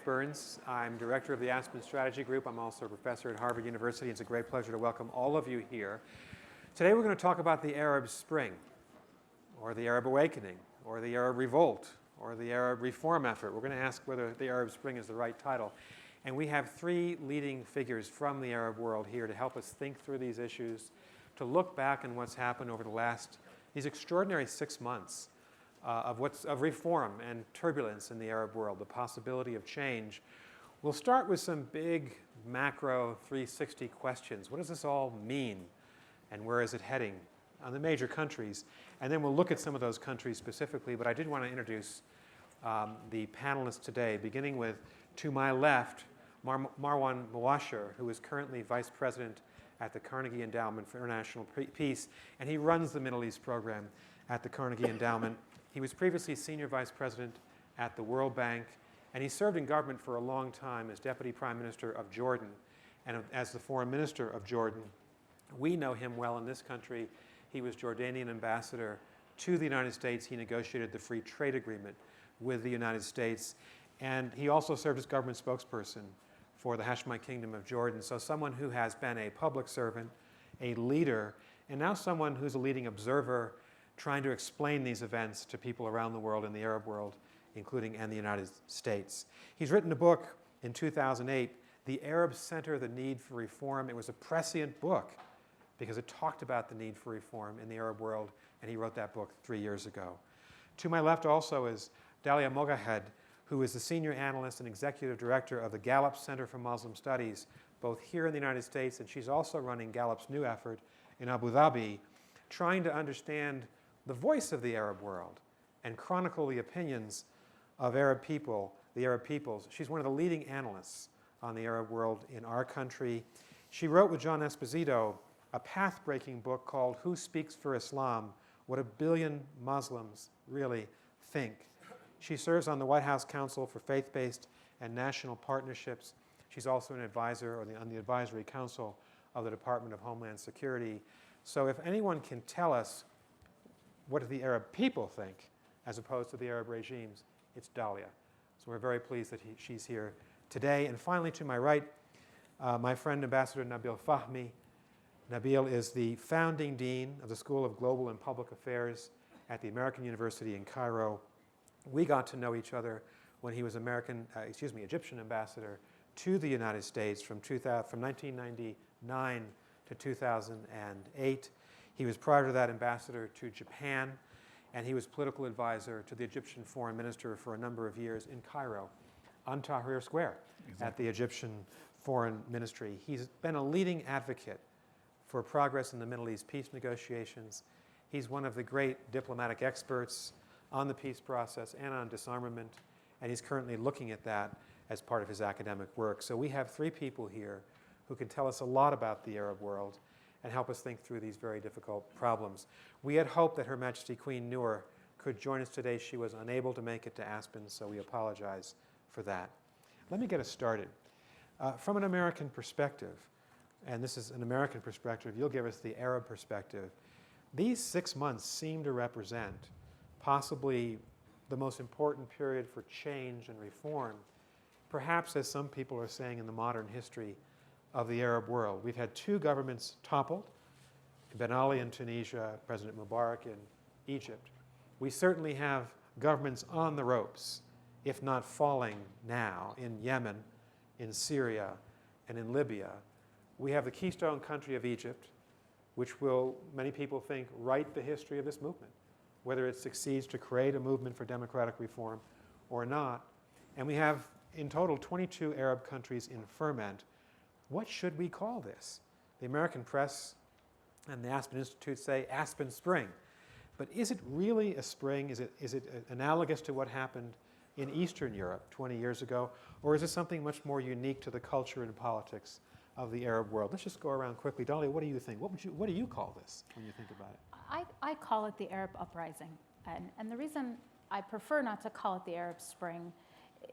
Burns. I'm director of the Aspen Strategy Group. I'm also a professor at Harvard University. It's a great pleasure to welcome all of you here. Today we're going to talk about the Arab Spring, or the Arab Awakening, or the Arab Revolt, or the Arab Reform Effort. We're going to ask whether the Arab Spring is the right title. And we have three leading figures from the Arab world here to help us think through these issues, to look back on what's happened over these extraordinary 6 months of reform and turbulence in the Arab world, the possibility of change. We'll start with some big macro 360 questions. What does this all mean, and where is it heading on the major countries? And then we'll look at some of those countries specifically, but I did want to introduce the panelists today, beginning with, to my left, Marwan Muasher, who is currently Vice President at the Carnegie Endowment for International Peace, and he runs the Middle East program at the Carnegie Endowment. He was previously Senior Vice President at the World Bank, and he served in government for a long time as Deputy Prime Minister of Jordan and as the Foreign Minister of Jordan. We know him well in this country. He was Jordanian ambassador to the United States. He negotiated the free trade agreement with the United States, and he also served as government spokesperson for the Hashemite Kingdom of Jordan. So someone who has been a public servant, a leader, and now someone who's a leading observer, trying to explain these events to people around the world, in the Arab world, including and the United States. He's written a book in 2008, The Arab Center, The Need for Reform. It was a prescient book because it talked about the need for reform in the Arab world, and he wrote that book 3 years ago. To my left also is Dahlia Mogahed, who is the senior analyst and executive director of the Gallup Center for Muslim Studies, both here in the United States, and she's also running Gallup's new effort in Abu Dhabi, trying to understand the voice of the Arab world and chronicle the opinions of Arab people, the Arab peoples. She's one of the leading analysts on the Arab world in our country. She wrote with John Esposito a path-breaking book called Who Speaks for Islam? What a Billion Muslims Really Think. She serves on the White House Council for Faith-Based and National Partnerships. She's also an advisor on the Advisory Council of the Department of Homeland Security. So if anyone can tell us what do the Arab people think, as opposed to the Arab regimes, it's Dalia. So we're very pleased that she's here today. And finally, to my right, my friend Ambassador Nabil Fahmy. Nabil is the founding dean of the School of Global and Public Affairs at the American University in Cairo. We got to know each other when he was Egyptian ambassador to the United States from 1999 to 2008. He was prior to that ambassador to Japan, and he was political advisor to the Egyptian foreign minister for a number of years in Cairo, on Tahrir Square, at the Egyptian foreign ministry. He's been a leading advocate for progress in the Middle East peace negotiations. He's one of the great diplomatic experts on the peace process and on disarmament, and he's currently looking at that as part of his academic work. So we have three people here who can tell us a lot about the Arab world and help us think through these very difficult problems. We had hoped that Her Majesty Queen Noor could join us today. She was unable to make it to Aspen, so we apologize for that. Let me get us started. From an American perspective, and this is an American perspective, you'll give us the Arab perspective. These 6 months seem to represent possibly the most important period for change and reform, perhaps, as some people are saying, in the modern history of the Arab world. We've had two governments toppled, Ben Ali in Tunisia, President Mubarak in Egypt. We certainly have governments on the ropes, if not falling now, in Yemen, in Syria, and in Libya. We have the keystone country of Egypt, which will, many people think, write the history of this movement, whether it succeeds to create a movement for democratic reform or not. And we have, in total, 22 Arab countries in ferment. What should we call this? The American press and the Aspen Institute say Aspen Spring. But is it really a spring? Is it analogous to what happened in Eastern Europe 20 years ago? Or is it something much more unique to the culture and politics of the Arab world? Let's just go around quickly. Dahlia, what do you think? What do you call this when you think about it? I call it the Arab uprising. And the reason I prefer not to call it the Arab Spring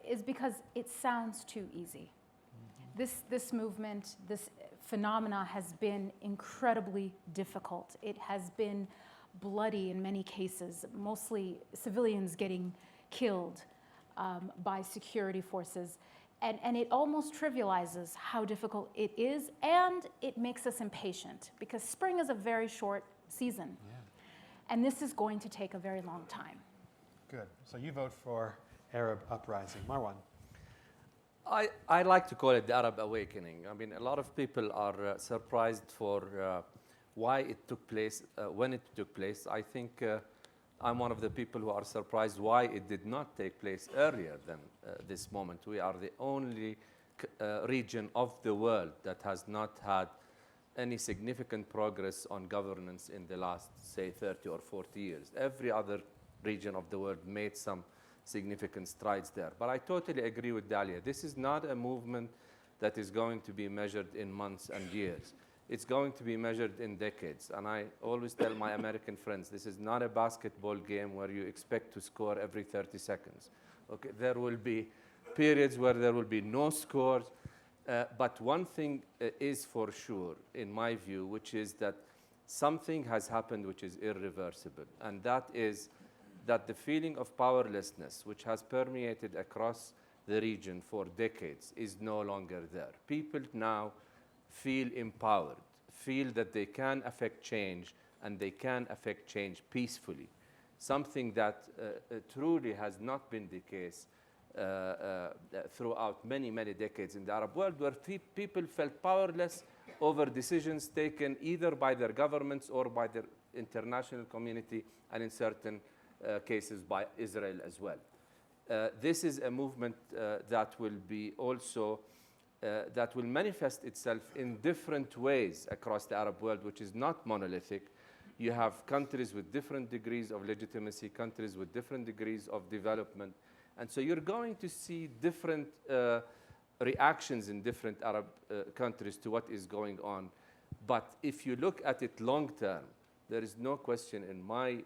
is because it sounds too easy. This movement, this phenomena has been incredibly difficult. It has been bloody in many cases, mostly civilians getting killed by security forces. And it almost trivializes how difficult it is, and it makes us impatient because spring is a very short season. Yeah. And this is going to take a very long time. Good. So you vote for Arab uprising. Marwan. I like to call it the Arab awakening. I mean, a lot of people are surprised for why it took place, when it took place. I think I'm one of the people who are surprised why it did not take place earlier than this moment. We are the only region of the world that has not had any significant progress on governance in the last, say, 30 or 40 years. Every other region of the world made some significant strides there. But I totally agree with Dalia. This is not a movement that is going to be measured in months and years. It's going to be measured in decades. And I always tell my American friends, this is not a basketball game where you expect to score every 30 seconds. Okay, there will be periods where there will be no scores. But one thing is for sure, in my view, which is that something has happened which is irreversible. And that is that the feeling of powerlessness, which has permeated across the region for decades, is no longer there. People now feel empowered, feel that they can affect change, and they can affect change peacefully, something that truly has not been the case throughout many, many decades in the Arab world, where people felt powerless over decisions taken either by their governments or by the international community, and in certain cases by Israel as well. This is a movement that will be also that will manifest itself in different ways across the Arab world, which is not monolithic. You have countries with different degrees of legitimacy, countries with different degrees of development. And so you're going to see different reactions in different Arab countries to what is going on. But if you look at it long term, there is no question in my,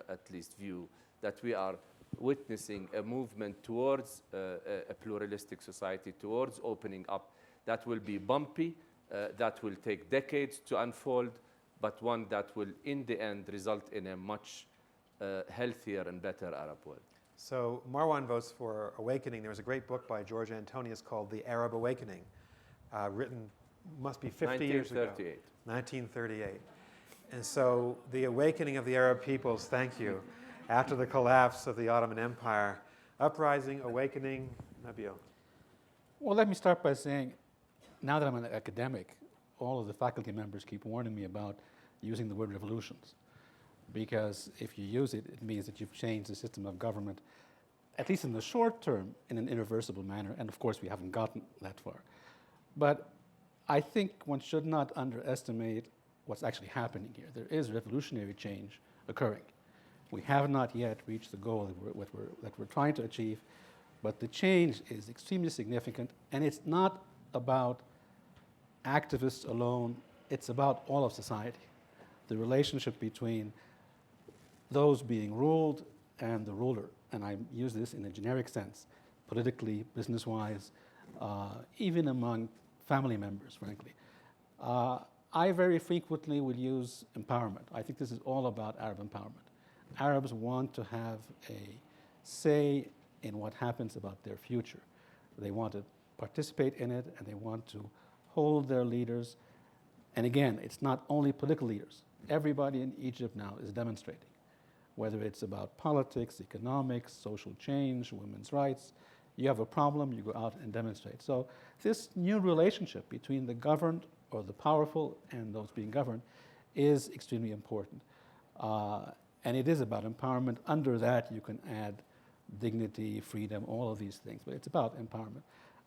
at least, view that we are witnessing a movement towards a pluralistic society, towards opening up that will be bumpy, that will take decades to unfold, but one that will, in the end, result in a much healthier and better Arab world. So Marwan votes for awakening. There was a great book by George Antonius called The Arab Awakening, written, must be 50 years ago. 1938. And so the awakening of the Arab peoples, thank you, after the collapse of the Ottoman Empire. Uprising, awakening, Nabil. Well, let me start by saying, now that I'm an academic, all of the faculty members keep warning me about using the word revolutions. Because if you use it, it means that you've changed the system of government, at least in the short term, in an irreversible manner. And of course, we haven't gotten that far. But I think one should not underestimate what's actually happening here. There is revolutionary change occurring. We have not yet reached the goal that we're trying to achieve, but the change is extremely significant, and it's not about activists alone, it's about all of society. The relationship between those being ruled and the ruler, and I use this in a generic sense, politically, business-wise, even among family members, frankly. I very frequently will use empowerment. I think this is all about Arab empowerment. Arabs want to have a say in what happens about their future. They want to participate in it, and they want to hold their leaders. And again, it's not only political leaders. Everybody in Egypt now is demonstrating, whether it's about politics, economics, social change, women's rights. You have a problem, you go out and demonstrate. So this new relationship between the governed or the powerful and those being governed is extremely important. And it is about empowerment. Under that, you can add dignity, freedom, all of these things, but it's about empowerment.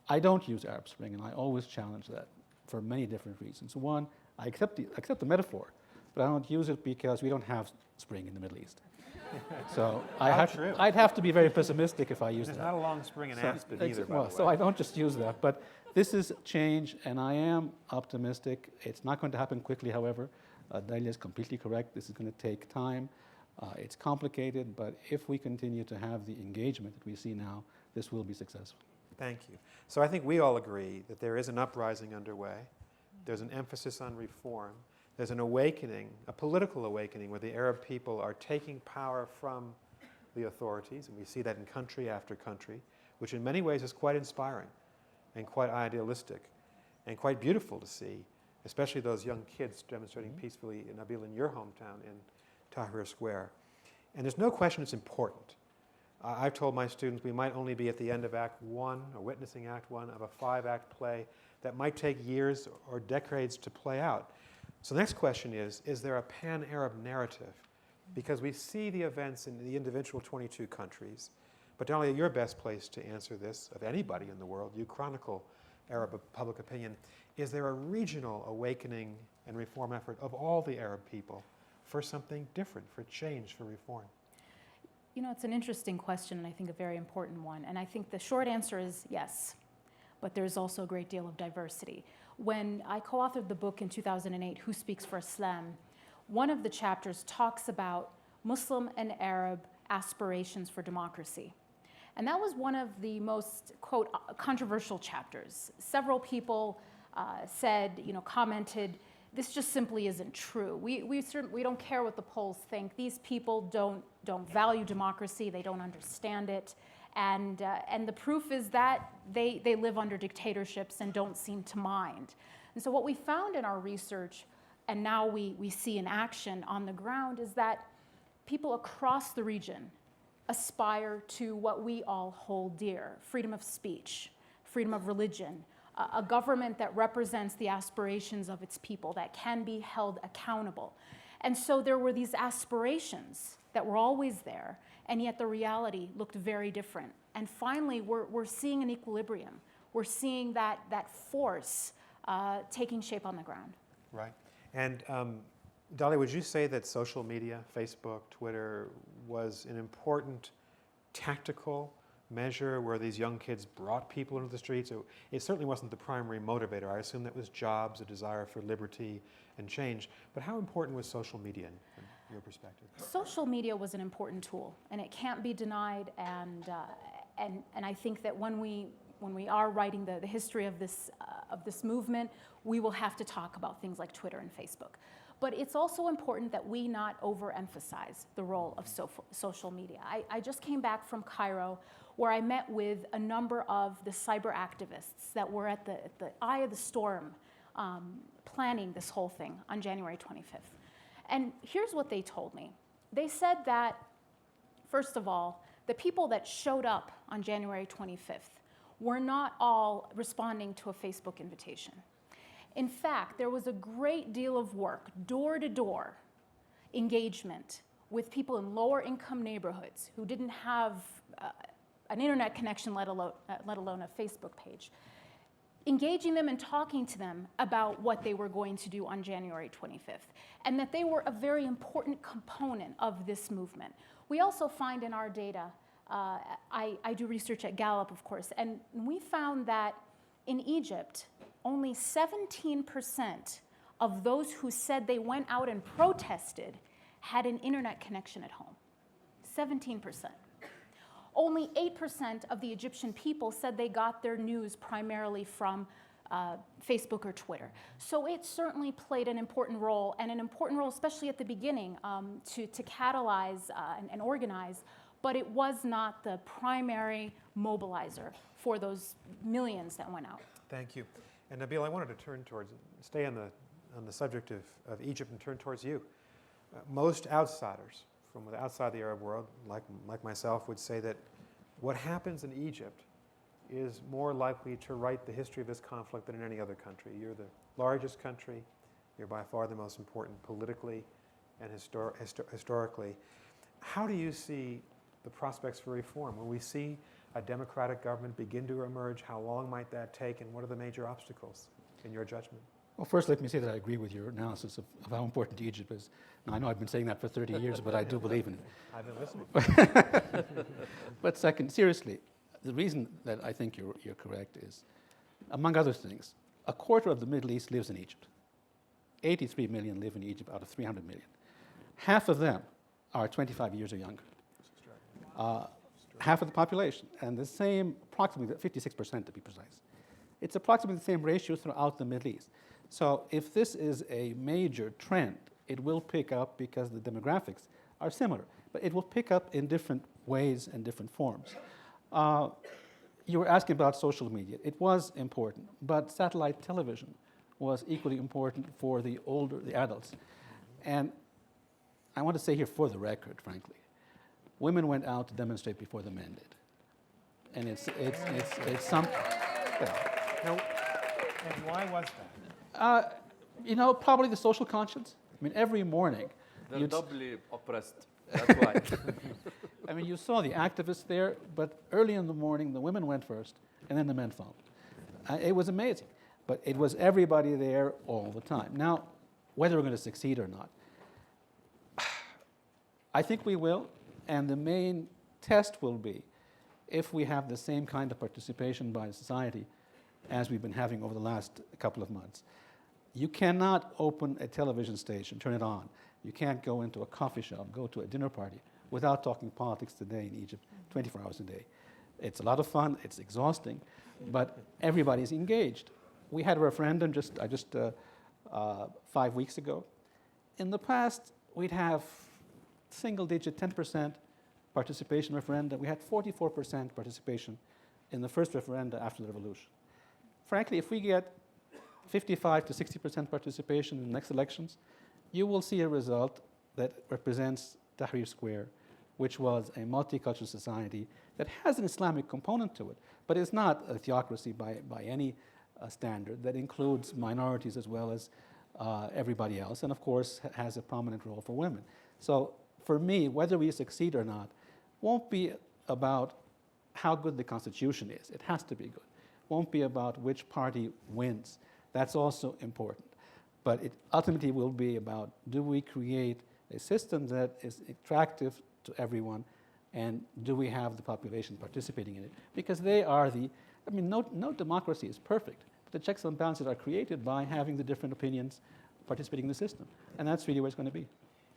I don't use Arab Spring, and I always challenge that for many different reasons. One, I accept the metaphor, but I don't use it because we don't have spring in the Middle East. So I'd have to be very pessimistic if I used that. There's not a long spring in Aspen either, by the way. So I don't just use that, but this is change, and I am optimistic. It's not going to happen quickly, however. Dalia is completely correct. This is going to take time. It's complicated, but if we continue to have the engagement that we see now, this will be successful. Thank you. So I think we all agree that there is an uprising underway. There's an emphasis on reform. There's an awakening, a political awakening, where the Arab people are taking power from the authorities, and we see that in country after country, which in many ways is quite inspiring. and quite idealistic and quite beautiful to see, especially those young kids demonstrating peacefully, Nabil, in your hometown in Tahrir Square. And there's no question it's important. I've told my students we might only be at the end of Act 1, or witnessing Act 1 of a 5-act play that might take years or decades to play out. So the next question is there a pan-Arab narrative? Because we see the events in the individual 22 countries, but Dalia, you're best placed to answer this of anybody in the world. You chronicle Arab public opinion. Is there a regional awakening and reform effort of all the Arab people for something different, for change, for reform? You know, it's an interesting question, and I think a very important one. And I think the short answer is yes, but there's also a great deal of diversity. When I co-authored the book in 2008, Who Speaks for Islam, one of the chapters talks about Muslim and Arab aspirations for democracy. And that was one of the most, quote, controversial chapters. Several people said, commented, this just simply isn't true. We don't care what the polls think. These people don't value democracy. They don't understand it. And the proof is that they live under dictatorships and don't seem to mind. And so what we found in our research, and now we see in action on the ground, is that people across the region aspire to what we all hold dear: freedom of speech, freedom of religion, a government that represents the aspirations of its people, that can be held accountable. And so there were these aspirations that were always there, and yet the reality looked very different. And finally, we're seeing an equilibrium. We're seeing that force taking shape on the ground. Right. And Dalia, would you say that social media, Facebook, Twitter, was an important tactical measure where these young kids brought people into the streets? It certainly wasn't the primary motivator. I assume that was jobs, a desire for liberty and change. But how important was social media in your perspective? Social media was an important tool, and it can't be denied. And I think that when we are writing the history of this movement, we will have to talk about things like Twitter and Facebook. But it's also important that we not overemphasize the role of social media. I just came back from Cairo, where I met with a number of the cyber activists that were at the eye of the storm planning this whole thing on January 25th. And here's what they told me. They said that, first of all, the people that showed up on January 25th were not all responding to a Facebook invitation. In fact, there was a great deal of work, door-to-door engagement with people in lower income neighborhoods who didn't have an internet connection, let alone a Facebook page, engaging them and talking to them about what they were going to do on January 25th, and that they were a very important component of this movement. We also find in our data, I do research at Gallup, of course, and we found that in Egypt, only 17% of those who said they went out and protested had an internet connection at home. 17%. Only 8% of the Egyptian people said they got their news primarily from Facebook or Twitter. So it certainly played an important role, and an important role especially at the beginning to catalyze and organize, but it was not the primary mobilizer for those millions that went out. Thank you. And Nabil, I wanted to stay on the subject of Egypt and turn towards you. Most outsiders from outside the Arab world, like myself, would say that what happens in Egypt is more likely to write the history of this conflict than in any other country. You're the largest country. You're by far the most important politically and historically. How do you see the prospects for reform? When we see a democratic government begin to emerge, how long might that take, and what are the major obstacles in your judgment? Well, first, let me say that I agree with your analysis of how important Egypt is. Now, I know I've been saying that for 30 years, but I do believe in it. I've been listening. But second, seriously, the reason that I think you're correct is, among other things, a quarter of the Middle East lives in Egypt. 83 million live in Egypt out of 300 million. Half of them are 25 years or younger. Half of the population, and the same, approximately 56% to be precise. It's approximately the same ratio throughout the Middle East. So if this is a major trend, it will pick up because the demographics are similar, but it will pick up in different ways and different forms. you were asking about social media. It was important, but satellite television was equally important for the adults. And I want to say here for the record, frankly, women went out to demonstrate before the men did. And it's some, Now, and why was that? probably the social conscience. I mean, every morning. They're doubly oppressed. That's why. I mean, you saw the activists there, but early in the morning, the women went first, and then the men followed. It was amazing. But it was everybody there all the time. Now, whether we're going to succeed or not, I think we will, and the main test will be if we have the same kind of participation by society as we've been having over the last couple of months. You cannot open a television station, turn it on. You can't go into a coffee shop, go to a dinner party without talking politics today in Egypt 24 hours a day. It's a lot of fun, it's exhausting, but everybody's engaged. We had a referendum just 5 weeks ago. In the past, we'd have single-digit 10% participation referenda. We had 44% participation in the first referenda after the revolution. Frankly, if we get 55 to 60% participation in the next elections, you will see a result that represents Tahrir Square, which was a multicultural society that has an Islamic component to it, but is not a theocracy by any standard, that includes minorities as well as everybody else, and of course has a prominent role for women. So for me, whether we succeed or not won't be about how good the Constitution is. It has to be good. Won't be about which party wins. That's also important. But it ultimately will be about, do we create a system that is attractive to everyone, and do we have the population participating in it? Because they are no democracy is perfect, but the checks and balances are created by having the different opinions participating in the system. And that's really where it's going to be.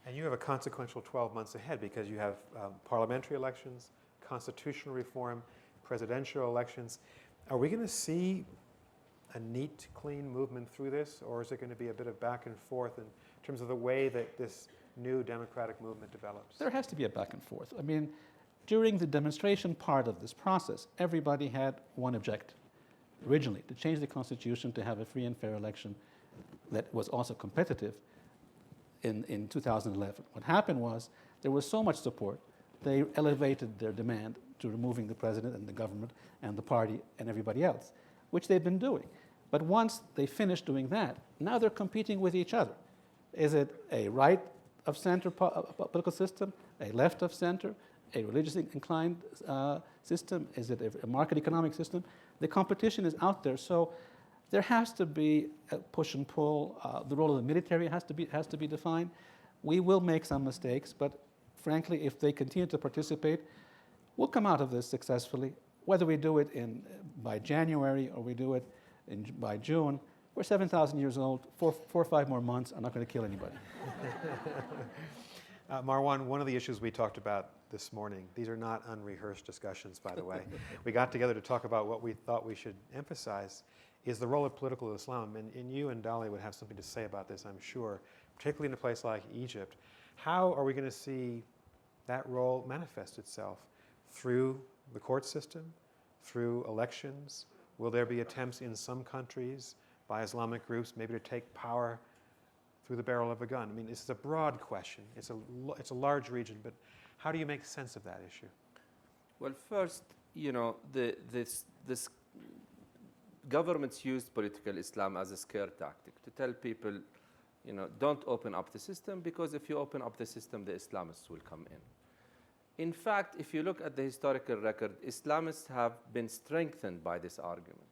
And you have a consequential 12 months ahead because you have parliamentary elections, constitutional reform, presidential elections. Are we going to see a neat, clean movement through this, or is it going to be a bit of back and forth in terms of the way that this new democratic movement develops? There has to be a back and forth. I mean, during the demonstration part of this process, everybody had one objective. Originally, to change the Constitution to have a free and fair election that was also competitive in 2011. What happened was there was so much support, they elevated their demand to removing the president and the government and the party and everybody else, which they've been doing. But once they finished doing that, now they're competing with each other. Is it a right of center political system, a left of center, a religiously inclined system? Is it a market economic system? The competition is out there, so there has to be a push and pull. The role of the military has to be defined. We will make some mistakes, but frankly, if they continue to participate, we'll come out of this successfully. Whether we do it by January or we do it by June, we're 7,000 years old. 4 or 5 more months are not going to kill anybody. Marwan, one of the issues we talked about this morning, these are not unrehearsed discussions, by the way. We got together to talk about what we thought we should emphasize is the role of political Islam. And you and Dalia would have something to say about this, I'm sure, particularly in a place like Egypt. How are we going to see that role manifest itself? Through the court system? Through elections? Will there be attempts in some countries by Islamic groups maybe to take power through the barrel of a gun? I mean, this is a broad question. It's a large region, but how do you make sense of that issue? Well, first, this governments used political Islam as a scare tactic to tell people, don't open up the system, because if you open up the system, the Islamists will come in. In fact, if you look at the historical record, Islamists have been strengthened by this argument.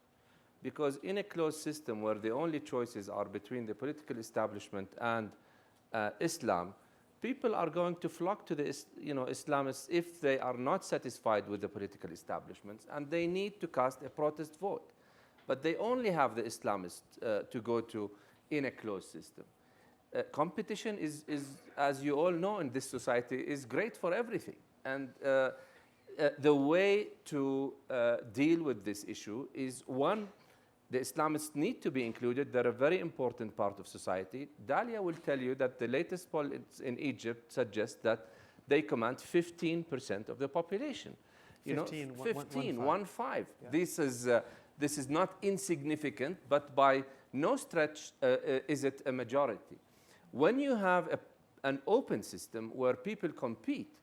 Because in a closed system where the only choices are between the political establishment and Islam, people are going to flock to the Islamists if they are not satisfied with the political establishments, and they need to cast a protest vote. But they only have the Islamists to go to in a closed system. Competition is, as you all know in this society, is great for everything. And the way to deal with this issue is, one, the Islamists need to be included. They're a very important part of society. Dalia will tell you that the latest polls in Egypt suggest that they command 15% of the population. You 15, know, one- 15, one- 1-5. Yeah. This is not insignificant, but by no stretch is it a majority. When you have an open system where people compete,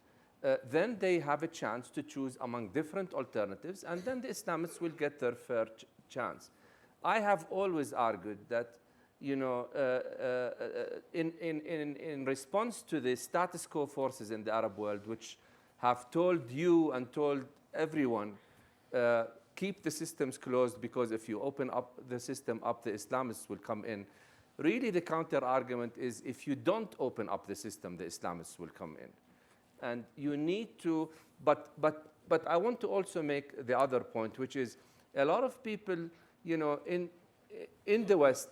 then they have a chance to choose among different alternatives, and then the Islamists will get their fair chance. I have always argued that, you know, in response to the status quo forces in the Arab world, which have told you and told everyone, keep the systems closed because if you open up the system up, the Islamists will come in. Really, the counter argument is if you don't open up the system, the Islamists will come in. And you need to, but I want to also make the other point, which is a lot of people, you know, in the West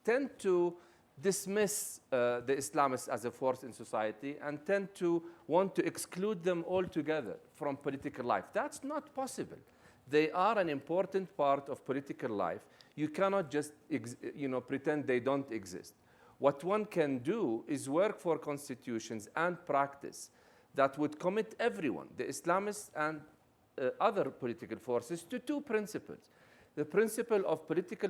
tend to dismiss the Islamists as a force in society and tend to want to exclude them altogether from political life. That's not possible. They are an important part of political life. You cannot just pretend they don't exist. What one can do is work for constitutions and practice that would commit everyone, the Islamists and other political forces, to two principles. The principle of political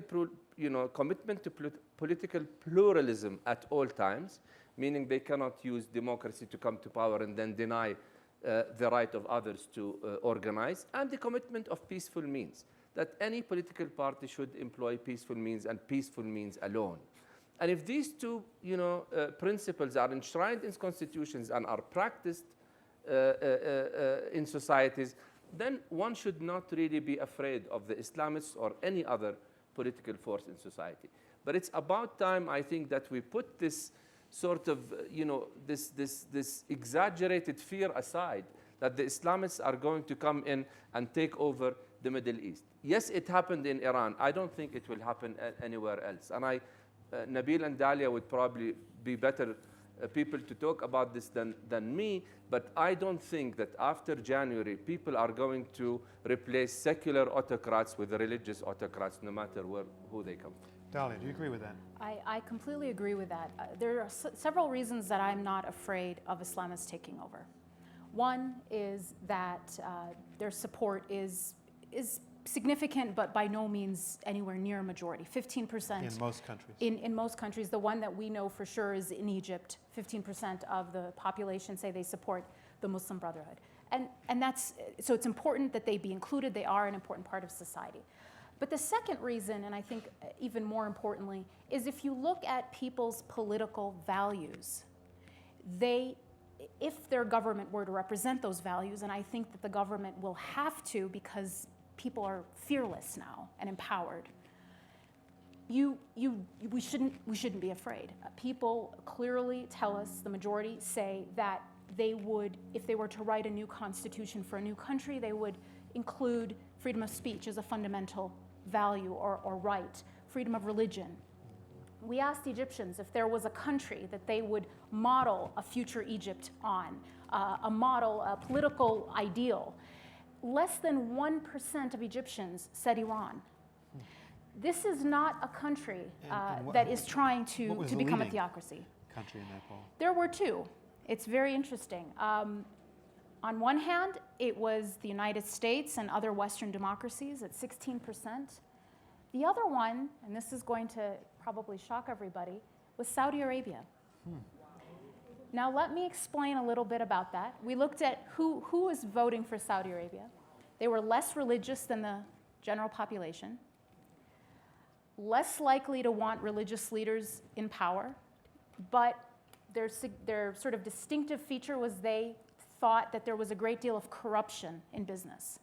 commitment to political pluralism at all times, meaning they cannot use democracy to come to power and then deny the right of others to organize, and the commitment of peaceful means, that any political party should employ peaceful means and peaceful means alone. And if these two principles are enshrined in constitutions and are practiced in societies, then one should not really be afraid of the Islamists or any other political force in society. But it's about time, I think, that we put this sort of, this exaggerated fear aside, that the Islamists are going to come in and take over the Middle East. Yes, it happened in Iran. I don't think it will happen anywhere else. And Nabil and Dalia would probably be better people to talk about this than me, but I don't think that after January, people are going to replace secular autocrats with religious autocrats, no matter who they come from. Dalia, do you agree with that? I completely agree with that. There are several reasons that I'm not afraid of Islamists taking over. One is that their support is significant, but by no means anywhere near a majority. 15%. In most countries. In most countries. The one that we know for sure is in Egypt. 15% of the population say they support the Muslim Brotherhood. And that's, so it's important that they be included. They are an important part of society. But the second reason, and I think even more importantly, is if you look at people's political values, if their government were to represent those values, and I think that the government will have to because people are fearless now and empowered, we shouldn't be afraid. People clearly tell us, the majority say that they would, if they were to write a new constitution for a new country, they would include freedom of speech as a fundamental value or right, freedom of religion. We asked Egyptians if there was a country that they would model a future Egypt on, a political ideal. Less than 1% of Egyptians said Iran. This is not a country that is trying to become a theocracy. Country in that poll? There were two. It's very interesting. On one hand, it was the United States and other Western democracies at 16%. The other one, and this is going to probably shock everybody, was Saudi Arabia. Now let me explain a little bit about that. We looked at who was voting for Saudi Arabia. They were less religious than the general population, less likely to want religious leaders in power, but their sort of distinctive feature was they thought that there was a great deal of corruption in business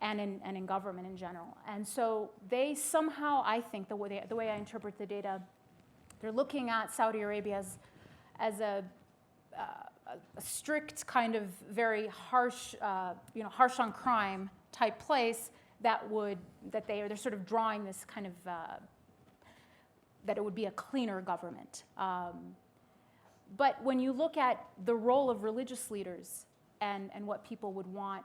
and in government in general. And so they somehow, I think, the way I interpret the data, they're looking at Saudi Arabia as a strict kind of very harsh, harsh on crime type place they're sort of drawing this kind of, that it would be a cleaner government. But when you look at the role of religious leaders and what people would want,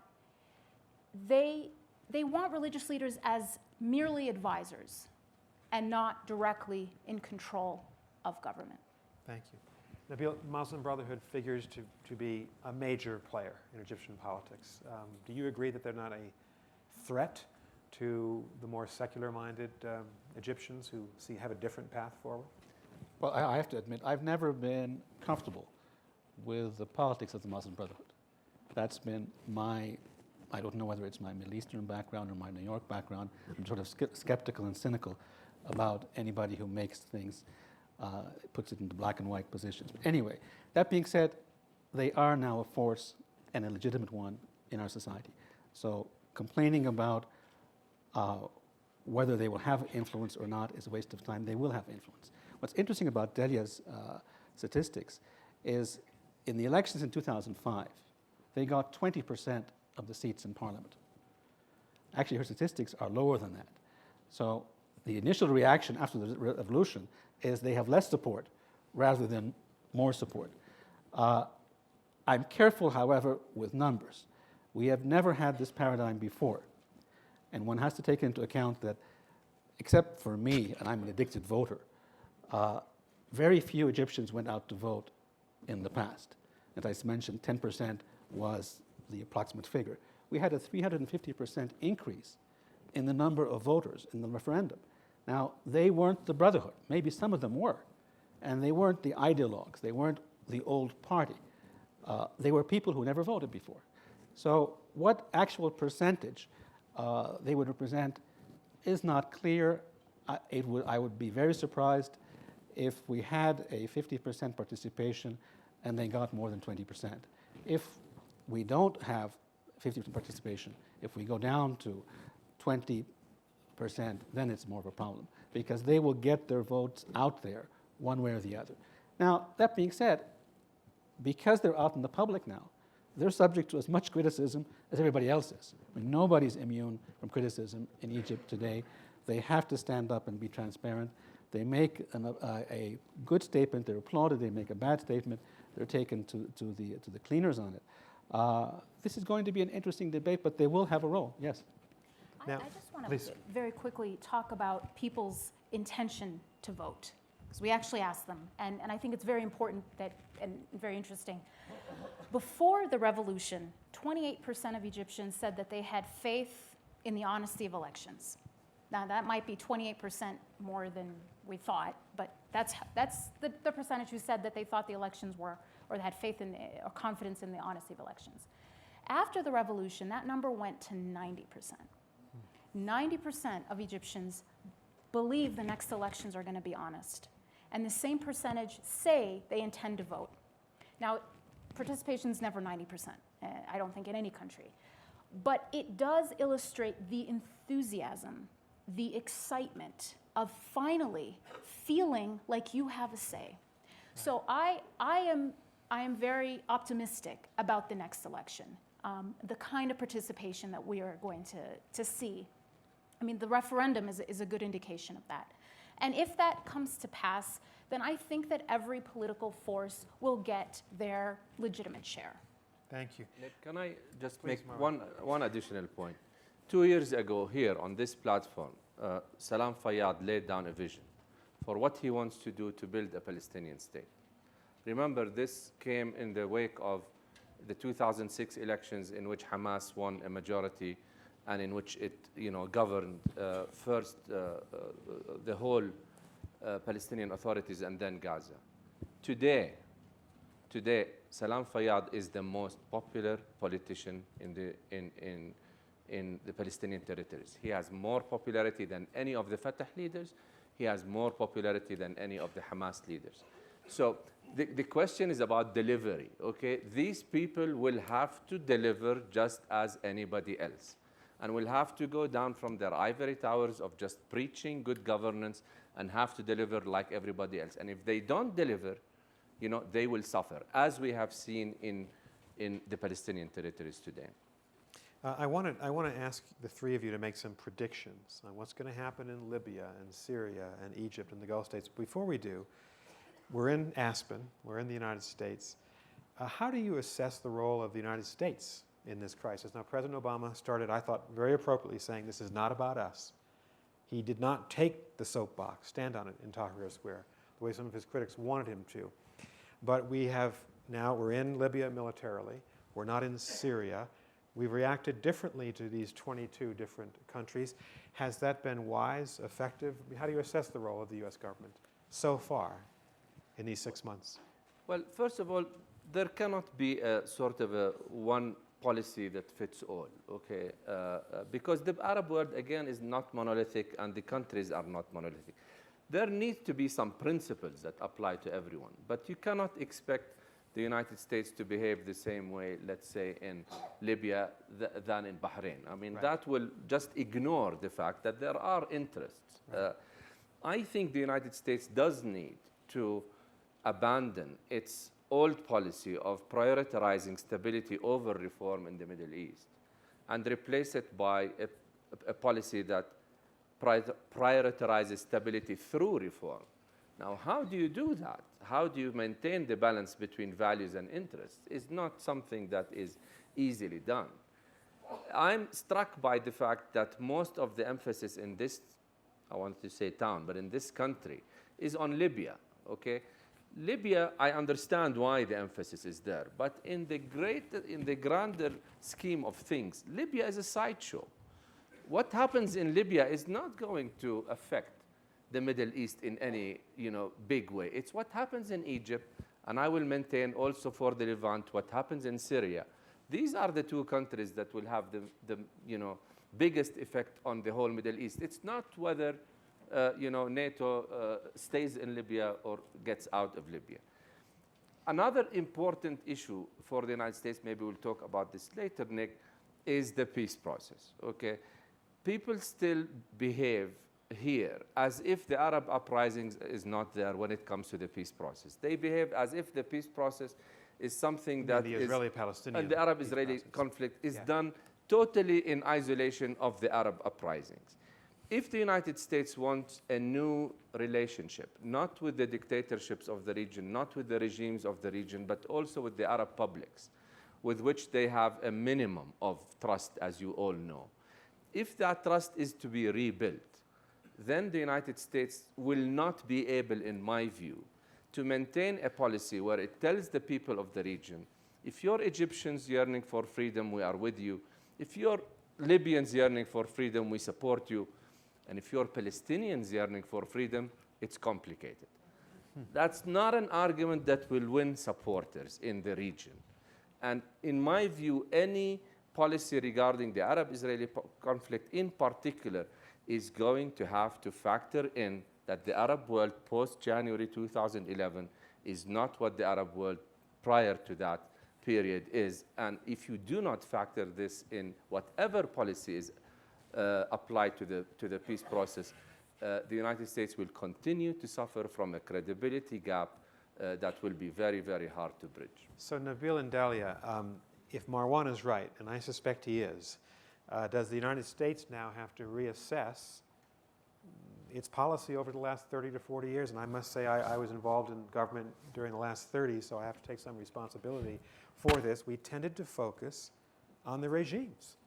they want religious leaders as merely advisors and not directly in control of government. Thank you. Nabil, Muslim Brotherhood figures to be a major player in Egyptian politics. Do you agree that they're not a threat to the more secular-minded Egyptians who have a different path forward? Well, I have to admit, I've never been comfortable with the politics of the Muslim Brotherhood. That's been I don't know whether it's my Middle Eastern background or my New York background. I'm sort of skeptical and cynical about anybody who makes things, puts it into black and white positions. But anyway, that being said, they are now a force, and a legitimate one, in our society. So complaining about whether they will have influence or not is a waste of time. They will have influence. What's interesting about Dalia's statistics is in the elections in 2005, they got 20% of the seats in parliament. Actually, her statistics are lower than that. So the initial reaction after the revolution is they have less support rather than more support. I'm careful, however, with numbers. We have never had this paradigm before. And one has to take into account that, except for me, and I'm an addicted voter, very few Egyptians went out to vote in the past. As I mentioned, 10% was the approximate figure. We had a 350% increase in the number of voters in the referendum. Now, they weren't the Brotherhood. Maybe some of them were. And they weren't the ideologues. They weren't the old party. They were people who never voted before. So what actual percentage they would represent is not clear. I would be very surprised if we had a 50% participation and they got more than 20%. If we don't have 50% participation, if we go down to 20%, then it's more of a problem because they will get their votes out there one way or the other. Now, that being said, because they're out in the public now, they're subject to as much criticism as everybody else is. I mean, nobody's immune from criticism in Egypt today. They have to stand up and be transparent. They make a good statement, they're applauded. They make a bad statement, they're taken to the cleaners on it. This is going to be an interesting debate, but they will have a role, yes. Now, I just want please. to very quickly talk about people's intention to vote. Because we actually asked them, and I think it's very important and very interesting. Before the revolution, 28% of Egyptians said that they had faith in the honesty of elections. Now, that might be 28% more than we thought, but that's the percentage who said that they thought the elections were, or they had faith in or confidence in the honesty of elections. After the revolution, that number went to 90%. 90% of Egyptians believe the next elections are going to be honest. And the same percentage say they intend to vote. Now, participation is never 90%, I don't think, in any country. But it does illustrate the enthusiasm, the excitement of finally feeling like you have a say. So I am very optimistic about the next election, the kind of participation that we are going to see. I mean, the referendum is a good indication of that. And if that comes to pass, then I think that every political force will get their legitimate share. Thank you. Nick, can I just Please, make Marwan. one additional point? 2 years ago here on this platform, Salam Fayyad laid down a vision for what he wants to do to build a Palestinian state. Remember, this came in the wake of the 2006 elections in which Hamas won a majority and in which it governed first the whole Palestinian authorities and then Gaza. Today, Salam Fayyad is the most popular politician in the Palestinian territories. He has more popularity than any of the Fatah leaders. He has more popularity than any of the Hamas leaders. So the question is about delivery, okay? These people will have to deliver just as anybody else. And will have to go down from their ivory towers of just preaching good governance and have to deliver like everybody else. And if they don't deliver, they will suffer, as we have seen in the Palestinian territories today. I want to ask the three of you to make some predictions on what's going to happen in Libya and Syria and Egypt and the Gulf states. Before we do, we're in Aspen, we're in the United States. How do you assess the role of the United States in this crisis? Now, President Obama started, I thought, very appropriately saying this is not about us. He did not take the soapbox, stand on it in Tahrir Square, the way some of his critics wanted him to. But we're in Libya militarily. We're not in Syria. We've reacted differently to these 22 different countries. Has that been wise, effective? How do you assess the role of the U.S. government so far in these 6 months? Well, first of all, there cannot be a sort of a one policy that fits all, okay? Because the Arab world, again, is not monolithic and the countries are not monolithic. There needs to be some principles that apply to everyone, but you cannot expect the United States to behave the same way, let's say, in Libya than in Bahrain. I mean, that will just ignore the fact that there are interests. I think the United States does need to abandon its old policy of prioritizing stability over reform in the Middle East and replace it by a policy that prioritizes stability through reform. Now, how do you do that? How do you maintain the balance between values and interests? It's not something that is easily done. I'm struck by the fact that most of the emphasis in this, I want to say town, but in this country, is on Libya, okay? Libya, I understand why the emphasis is there, but in the grander scheme of things, Libya is a sideshow. What happens in Libya is not going to affect the Middle East in any big way. It's what happens in Egypt, and I will maintain also for the Levant what happens in Syria. These are the two countries that will have the biggest effect on the whole Middle East. It's not whether NATO stays in Libya or gets out of Libya. Another important issue for the United States, maybe we'll talk about this later, Nick, is the peace process. Okay, people still behave here as if the Arab uprisings is not there when it comes to the peace process. They behave as if the peace process is something that the Israeli-Palestinian and the Arab-Israeli conflict is done totally in isolation of the Arab uprisings. If the United States wants a new relationship, not with the dictatorships of the region, not with the regimes of the region, but also with the Arab publics, with which they have a minimum of trust, as you all know, if that trust is to be rebuilt, then the United States will not be able, in my view, to maintain a policy where it tells the people of the region, if you're Egyptians yearning for freedom, we are with you. If you're Libyans yearning for freedom, we support you. And if you're Palestinians yearning for freedom, it's complicated. That's not an argument that will win supporters in the region. And in my view, any policy regarding the Arab-Israeli conflict in particular is going to have to factor in that the Arab world post-January 2011 is not what the Arab world prior to that period is. And if you do not factor this in, whatever policy is applied to the peace process, the United States will continue to suffer from a credibility gap that will be very, very hard to bridge. So Nabil and Dalia, if Marwan is right, and I suspect he is, does the United States now have to reassess its policy over the last 30 to 40 years? And I must say I was involved in government during the last 30, so I have to take some responsibility for this. We tended to focus on the regimes,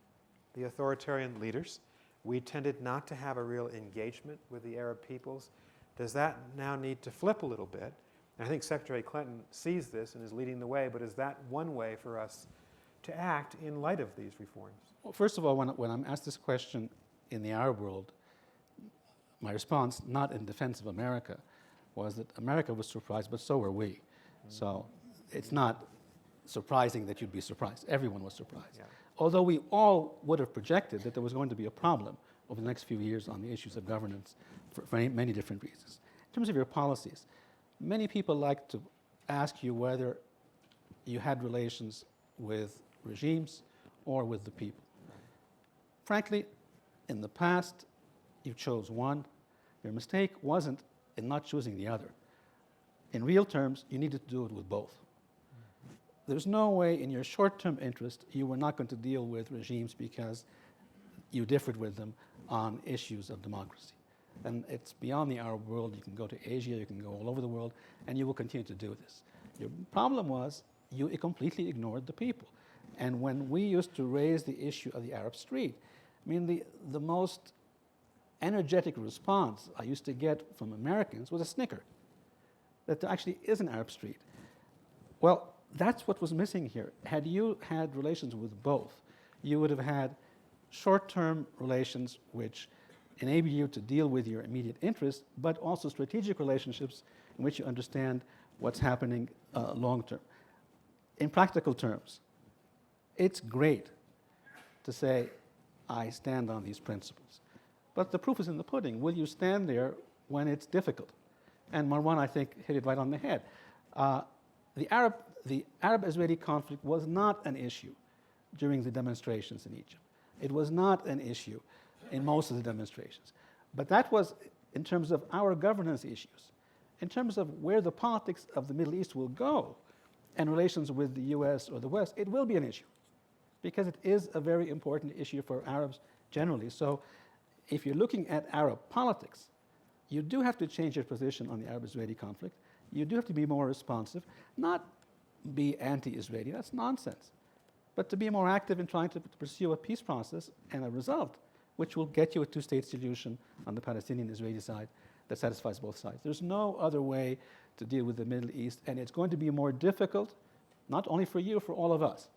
the authoritarian leaders. We tended not to have a real engagement with the Arab peoples. Does that now need to flip a little bit? And I think Secretary Clinton sees this and is leading the way, but is that one way for us to act in light of these reforms? Well, first of all, when I'm asked this question in the Arab world, my response, not in defense of America, was that America was surprised, but so were we. Mm-hmm. So it's not surprising that you'd be surprised. Everyone was surprised. Yeah. Although we all would have projected that there was going to be a problem over the next few years on the issues of governance for many different reasons. In terms of your policies, many people like to ask you whether you had relations with regimes or with the people. Frankly, in the past, you chose one. Your mistake wasn't in not choosing the other. In real terms, you needed to do it with both. There's no way in your short-term interest you were not going to deal with regimes because you differed with them on issues of democracy. And it's beyond the Arab world. You can go to Asia, you can go all over the world, and you will continue to do this. Your problem was you completely ignored the people. And when we used to raise the issue of the Arab street, I mean, the most energetic response I used to get from Americans was a snicker, that there actually is an Arab street. Well, that's what was missing here. Had you had relations with both, you would have had short-term relations which enable you to deal with your immediate interests, but also strategic relationships in which you understand what's happening long-term. In practical terms, it's great to say, I stand on these principles. But the proof is in the pudding. Will you stand there when it's difficult? And Marwan, I think, hit it right on the head. The Arab-Israeli conflict was not an issue during the demonstrations in Egypt. It was not an issue in most of the demonstrations. But that was in terms of our governance issues. In terms of where the politics of the Middle East will go and relations with the US or the West, it will be an issue because it is a very important issue for Arabs generally. So if you're looking at Arab politics, you do have to change your position on the Arab-Israeli conflict. You do have to be more responsive, not be anti-Israeli, that's nonsense, but to be more active in trying to pursue a peace process and a result which will get you a two-state solution on the Palestinian-Israeli side that satisfies both sides. There's no other way to deal with the Middle East, and it's going to be more difficult, not only for you, for all of us.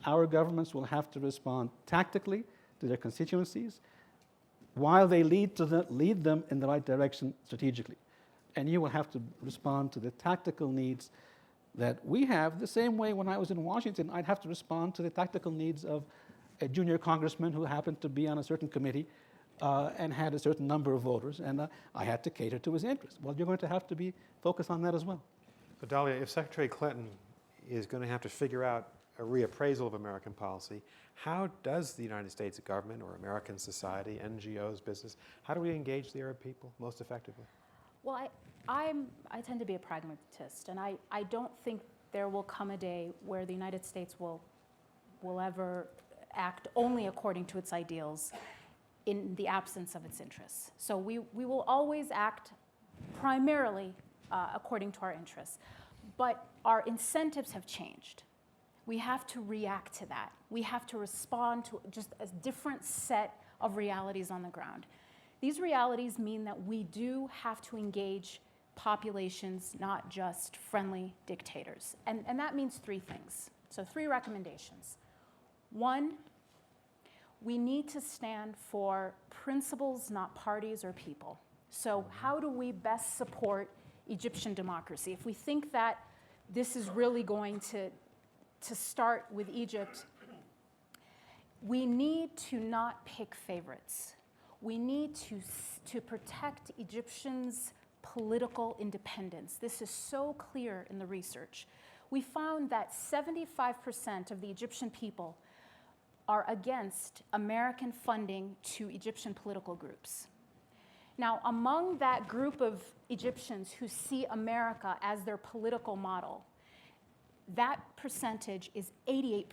Our governments will have to respond tactically to their constituencies while they lead them in the right direction strategically. And you will have to respond to the tactical needs that we have the same way when I was in Washington. I'd have to respond to the tactical needs of a junior congressman who happened to be on a certain committee and had a certain number of voters, and I had to cater to his interests. Well, you're going to have to be focused on that as well. So Dalia, if Secretary Clinton is going to have to figure out a reappraisal of American policy, how does the United States government or American society, NGOs, business, how do we engage the Arab people most effectively? Well, I tend to be a pragmatist, and I don't think there will come a day where the United States will ever act only according to its ideals in the absence of its interests. So we will always act primarily according to our interests. But our incentives have changed. We have to react to that. We have to respond to just a different set of realities on the ground. These realities mean that we do have to engage populations, not just friendly dictators. And that means three things. So 3 recommendations. 1, we need to stand for principles, not parties or people. So how do we best support Egyptian democracy? If we think that this is really going to start with Egypt, we need to not pick favorites. We need to protect Egyptians' political independence. This is so clear in the research. We found that 75% of the Egyptian people are against American funding to Egyptian political groups. Now, among that group of Egyptians who see America as their political model, that percentage is 88%.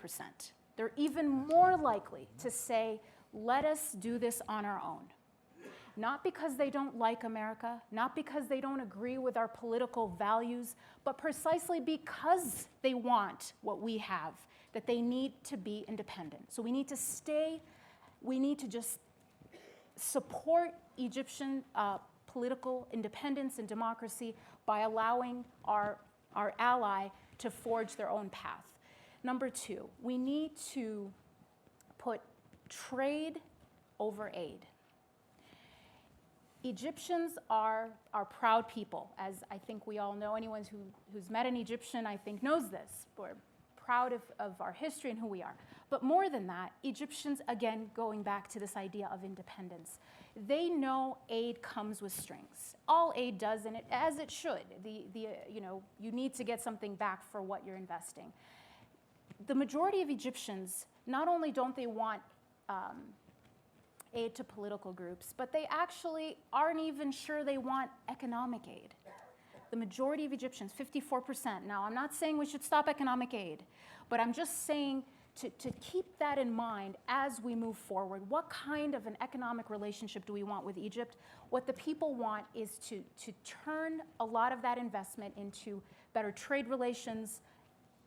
They're even more likely to say, let us do this on our own. Not because they don't like America, not because they don't agree with our political values, but precisely because they want what we have, that they need to be independent. So we need to just support Egyptian political independence and democracy by allowing our ally to forge their own path. Number 2, we need to put trade over aid. Egyptians are proud people, as I think we all know. Anyone who's met an Egyptian, I think, knows this. We're proud of our history and who we are. But more than that, Egyptians, again, going back to this idea of independence, they know aid comes with strings. All aid does, and as it should. You need to get something back for what you're investing. The majority of Egyptians, not only don't they want aid to political groups, but they actually aren't even sure they want economic aid. The majority of Egyptians, 54%. Now, I'm not saying we should stop economic aid, but I'm just saying to keep that in mind as we move forward. What kind of an economic relationship do we want with Egypt? What the people want is to turn a lot of that investment into better trade relations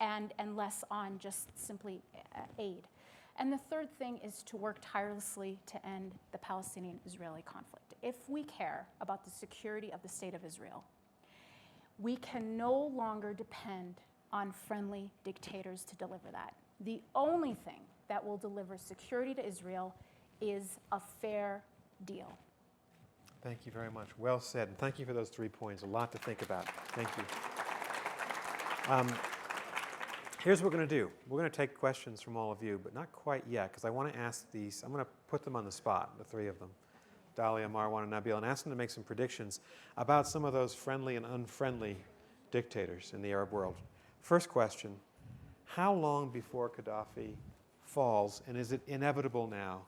and less on just simply aid. And the third thing is to work tirelessly to end the Palestinian-Israeli conflict. If we care about the security of the state of Israel, we can no longer depend on friendly dictators to deliver that. The only thing that will deliver security to Israel is a fair deal. Thank you very much. Well said. And thank you for those 3 points. A lot to think about. Thank you. Here's what we're going to do. We're going to take questions from all of you, but not quite yet, because I want to ask these. I'm going to put them on the spot, the 3 of them, Dalia, Marwan, and Nabil, and ask them to make some predictions about some of those friendly and unfriendly dictators in the Arab world. First question, how long before Qaddafi falls, and is it inevitable now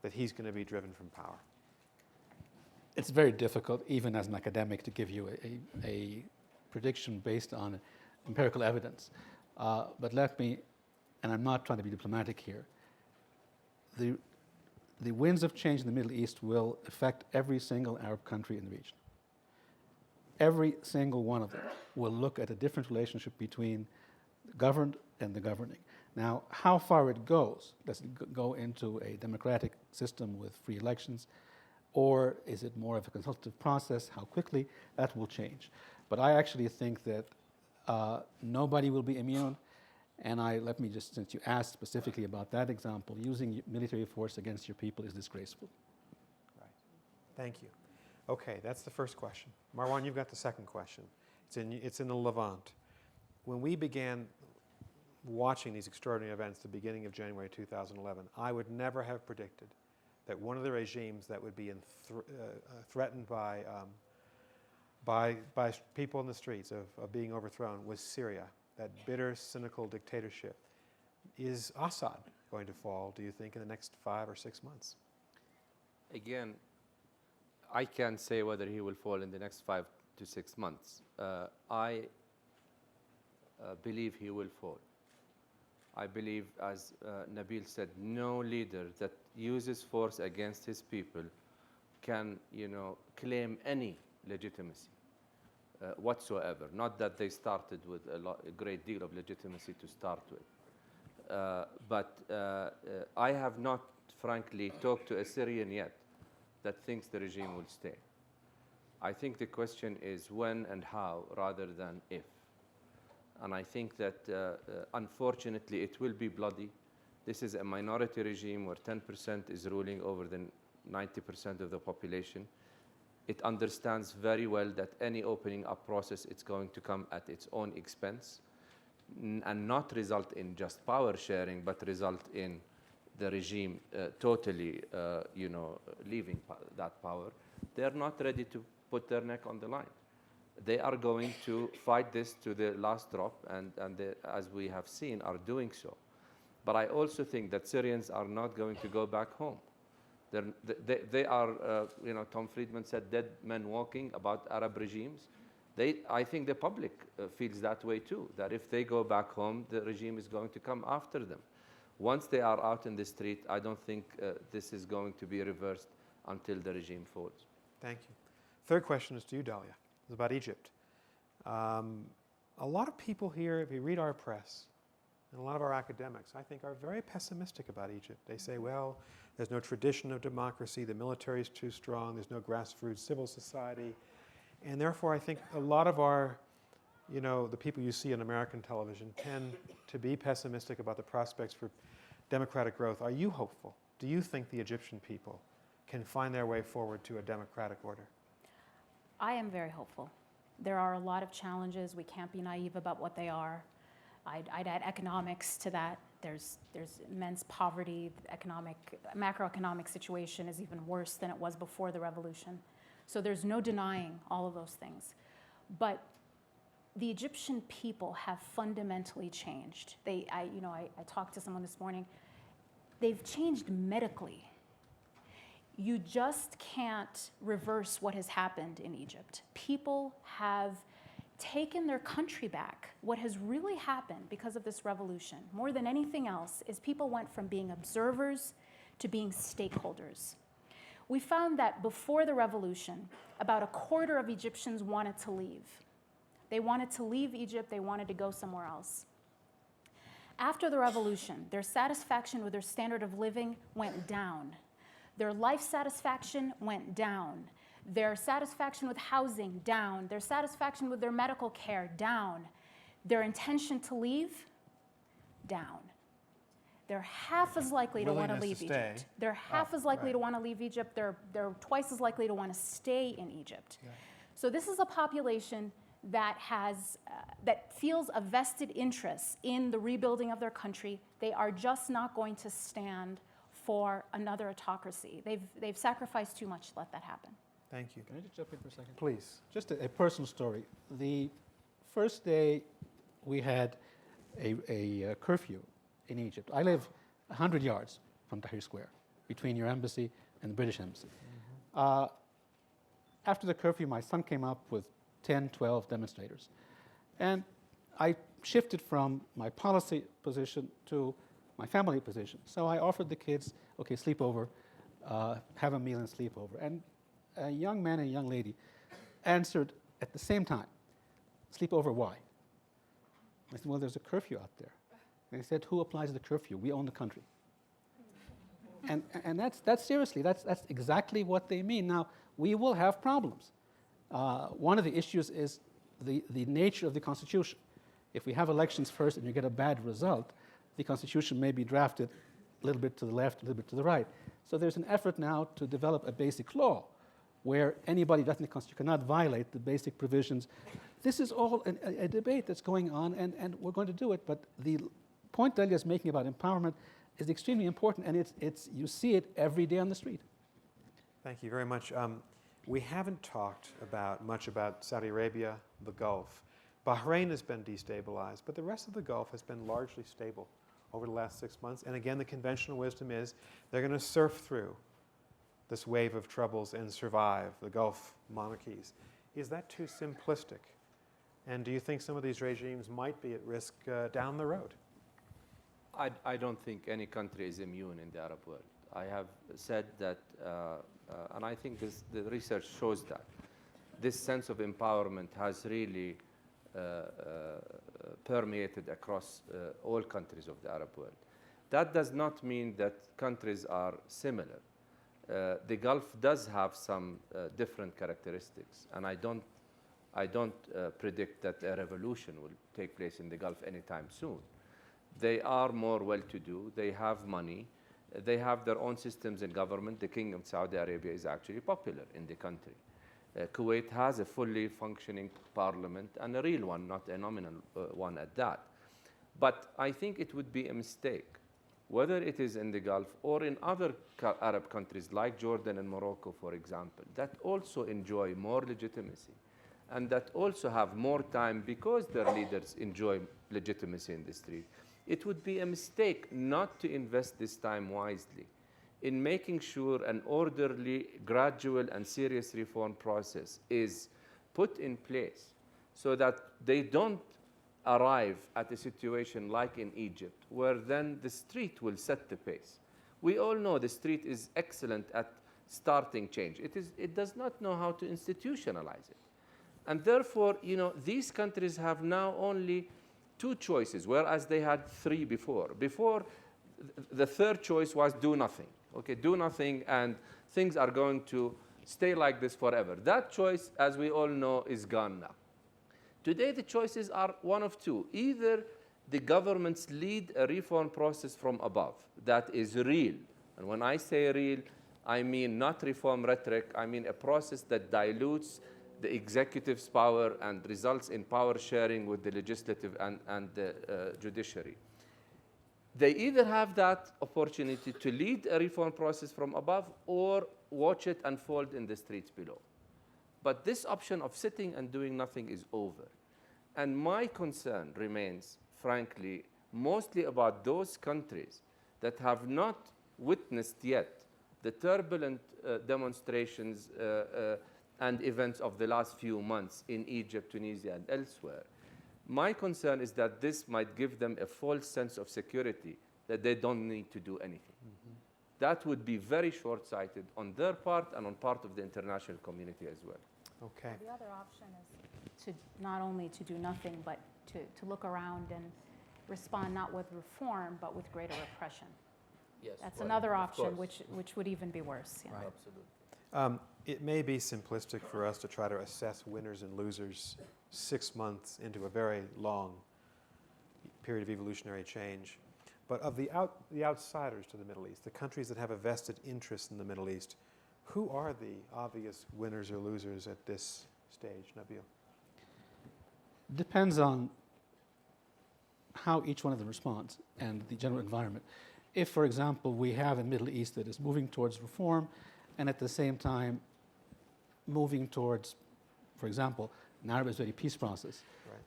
that he's going to be driven from power? It's very difficult, even as an academic, to give you a prediction based on empirical evidence. But let me, and I'm not trying to be diplomatic here, the winds of change in the Middle East will affect every single Arab country in the region. Every single one of them will look at a different relationship between the governed and the governing. Now, how far it goes, does it go into a democratic system with free elections, or is it more of a consultative process? How quickly? That will change. But I actually think that nobody will be immune. And let me just, since you asked specifically about that example, using military force against your people is disgraceful. Right. Thank you. Okay, that's the first question. Marwan, you've got the second question. It's in the Levant. When we began watching these extraordinary events at the beginning of January 2011, I would never have predicted that one of the regimes that would be threatened by people in the streets of being overthrown was Syria, that bitter, cynical dictatorship. Is Assad going to fall, do you think, in the next 5 or 6 months? Again, I can't say whether he will fall in the next 5 to 6 months. I believe he will fall. I believe, as Nabil said, no leader that uses force against his people can, claim any legitimacy whatsoever. Not that they started with a great deal of legitimacy to start with. But I have not, frankly, talked to a Syrian yet that thinks the regime will stay. I think the question is when and how rather than if. And I think that, unfortunately, it will be bloody. This is a minority regime where 10% is ruling over the 90% of the population. It understands very well that any opening up process, it's going to come at its own expense and not result in just power sharing, but result in the regime totally, leaving that power. They're not ready to put their neck on the line. They are going to fight this to the last drop, and they, as we have seen, are doing so. But I also think that Syrians are not going to go back home. They are, Tom Friedman said, dead men walking about Arab regimes. I think the public feels that way too, that if they go back home, the regime is going to come after them. Once they are out in the street, I don't think this is going to be reversed until the regime falls. Thank you. Third question is to you, Dalia. It's about Egypt. A lot of people here, if you read our press, and a lot of our academics, I think, are very pessimistic about Egypt. They say, well, there's no tradition of democracy, the military is too strong, there's no grassroots civil society, and therefore I think a lot of our, the people you see on American television tend to be pessimistic about the prospects for democratic growth. Are you hopeful? Do you think the Egyptian people can find their way forward to a democratic order? I am very hopeful. There are a lot of challenges. We can't be naive about what they are. I'd add economics to that. There's immense poverty. The macroeconomic situation is even worse than it was before the revolution. So there's no denying all of those things. But the Egyptian people have fundamentally changed. I talked to someone this morning. They've changed medically. You just can't reverse what has happened in Egypt. People have taken their country back. What has really happened because of this revolution, more than anything else, is people went from being observers to being stakeholders. We found that before the revolution, about a quarter of Egyptians wanted to leave. They wanted to leave Egypt, they wanted to go somewhere else. After the revolution, their satisfaction with their standard of living went down. Their life satisfaction went down. Their satisfaction with housing, down. Their satisfaction with their medical care, down. Their intention to leave, down. They're half as likely to want to Willingness leave to stay. Egypt. They're half as likely right. to want to leave Egypt. They're twice as likely to want to stay in Egypt. Yeah. So this is a population that has that feels a vested interest in the rebuilding of their country. They are just not going to stand for another autocracy. They've sacrificed too much to let that happen. Thank you. Can I just jump in for a second? Please. Just a personal story. The first day we had a curfew in Egypt. I live 100 yards from Tahrir Square, between your embassy and the British embassy. After the curfew, my son came up with 10, 12 demonstrators. And I shifted from my policy position to my family position. So I offered the kids, okay, sleep over, have a meal and sleep over. And a young man and a young lady answered at the same time, sleep over why? I said, well, there's a curfew out there. And he said, who applies the curfew? We own the country. And that's seriously, that's exactly what they mean. Now, we will have problems. One of the issues is the nature of the Constitution. If we have elections first and you get a bad result, the Constitution may be drafted a little bit to the left, a little bit to the right. So there's an effort now to develop a basic law where anybody doesn't, you cannot violate the basic provisions. This is all a debate that's going on, and we're going to do it. But the point Dalia is making about empowerment is extremely important, and it's you see it every day on the street. Thank you very much. We haven't talked much about Saudi Arabia, the Gulf. Bahrain has been destabilized, but the rest of the Gulf has been largely stable over the last 6 months. And again, the conventional wisdom is they're going to surf through this wave of troubles and survive, the Gulf monarchies. Is that too simplistic? And do you think some of these regimes might be at risk down the road? I don't think any country is immune in the Arab world. I have said that, and I think the research shows that. This sense of empowerment has really permeated across all countries of the Arab world. That does not mean that countries are similar. The Gulf does have some different characteristics, and I don't predict that a revolution will take place in the Gulf anytime soon. They are more well-to-do, they have money, they have their own systems in government. The King of Saudi Arabia is actually popular in the country. Kuwait has a fully functioning parliament, and a real one, not a nominal one at that. But I think it would be a mistake, whether it is in the Gulf or in other Arab countries like Jordan and Morocco, for example, that also enjoy more legitimacy and that also have more time because their leaders enjoy legitimacy in the street. It would be a mistake not to invest this time wisely in making sure an orderly, gradual, and serious reform process is put in place so that they don't arrive at a situation like in Egypt, where then the street will set the pace. We all know the street is excellent at starting change. It does not know how to institutionalize it. And therefore, these countries have now only 2 choices, whereas they had 3 before. Before, the third choice was do nothing. Okay, do nothing, and things are going to stay like this forever. That choice, as we all know, is gone now. Today, the choices are one of 2. Either the governments lead a reform process from above that is real. And when I say real, I mean not reform rhetoric. I mean a process that dilutes the executive's power and results in power sharing with the legislative and the judiciary. They either have that opportunity to lead a reform process from above or watch it unfold in the streets below. But this option of sitting and doing nothing is over. And my concern remains, frankly, mostly about those countries that have not witnessed yet the turbulent demonstrations and events of the last few months in Egypt, Tunisia, and elsewhere. My concern is that this might give them a false sense of security, that they don't need to do anything. That would be very short-sighted on their part and on part of the international community as well. Okay. The other option is to not only to do nothing, but to look around and respond not with reform, but with greater repression. Yes, That's well, another of option, course. which would even be worse. Yeah. Right. Absolutely. It may be simplistic for us to try to assess winners and losers 6 months into a very long period of evolutionary change. But of the outsiders to the Middle East, the countries that have a vested interest in the Middle East, who are the obvious winners or losers at this stage, Nabil? Depends on how each one of them responds and the general environment. If, for example, we have a Middle East that is moving towards reform and at the same time moving towards, for example, an Arab-Israeli peace process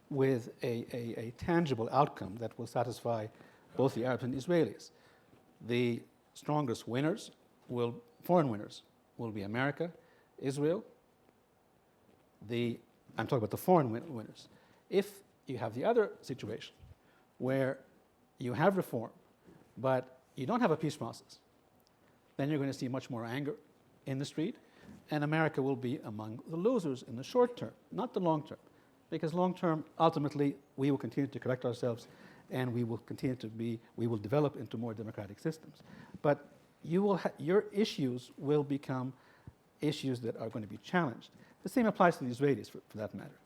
with a tangible outcome that will satisfy both the Arabs and the Israelis, the strongest winners foreign winners will be America, Israel. I'm talking about the foreign winners. If you have the other situation where you have reform, but you don't have a peace process, then you're going to see much more anger in the street, and America will be among the losers in the short term, not the long term. Because long term, ultimately, we will continue to correct ourselves, and we will develop into more democratic systems. But your issues will become issues that are going to be challenged. The same applies to the Israelis, for that matter.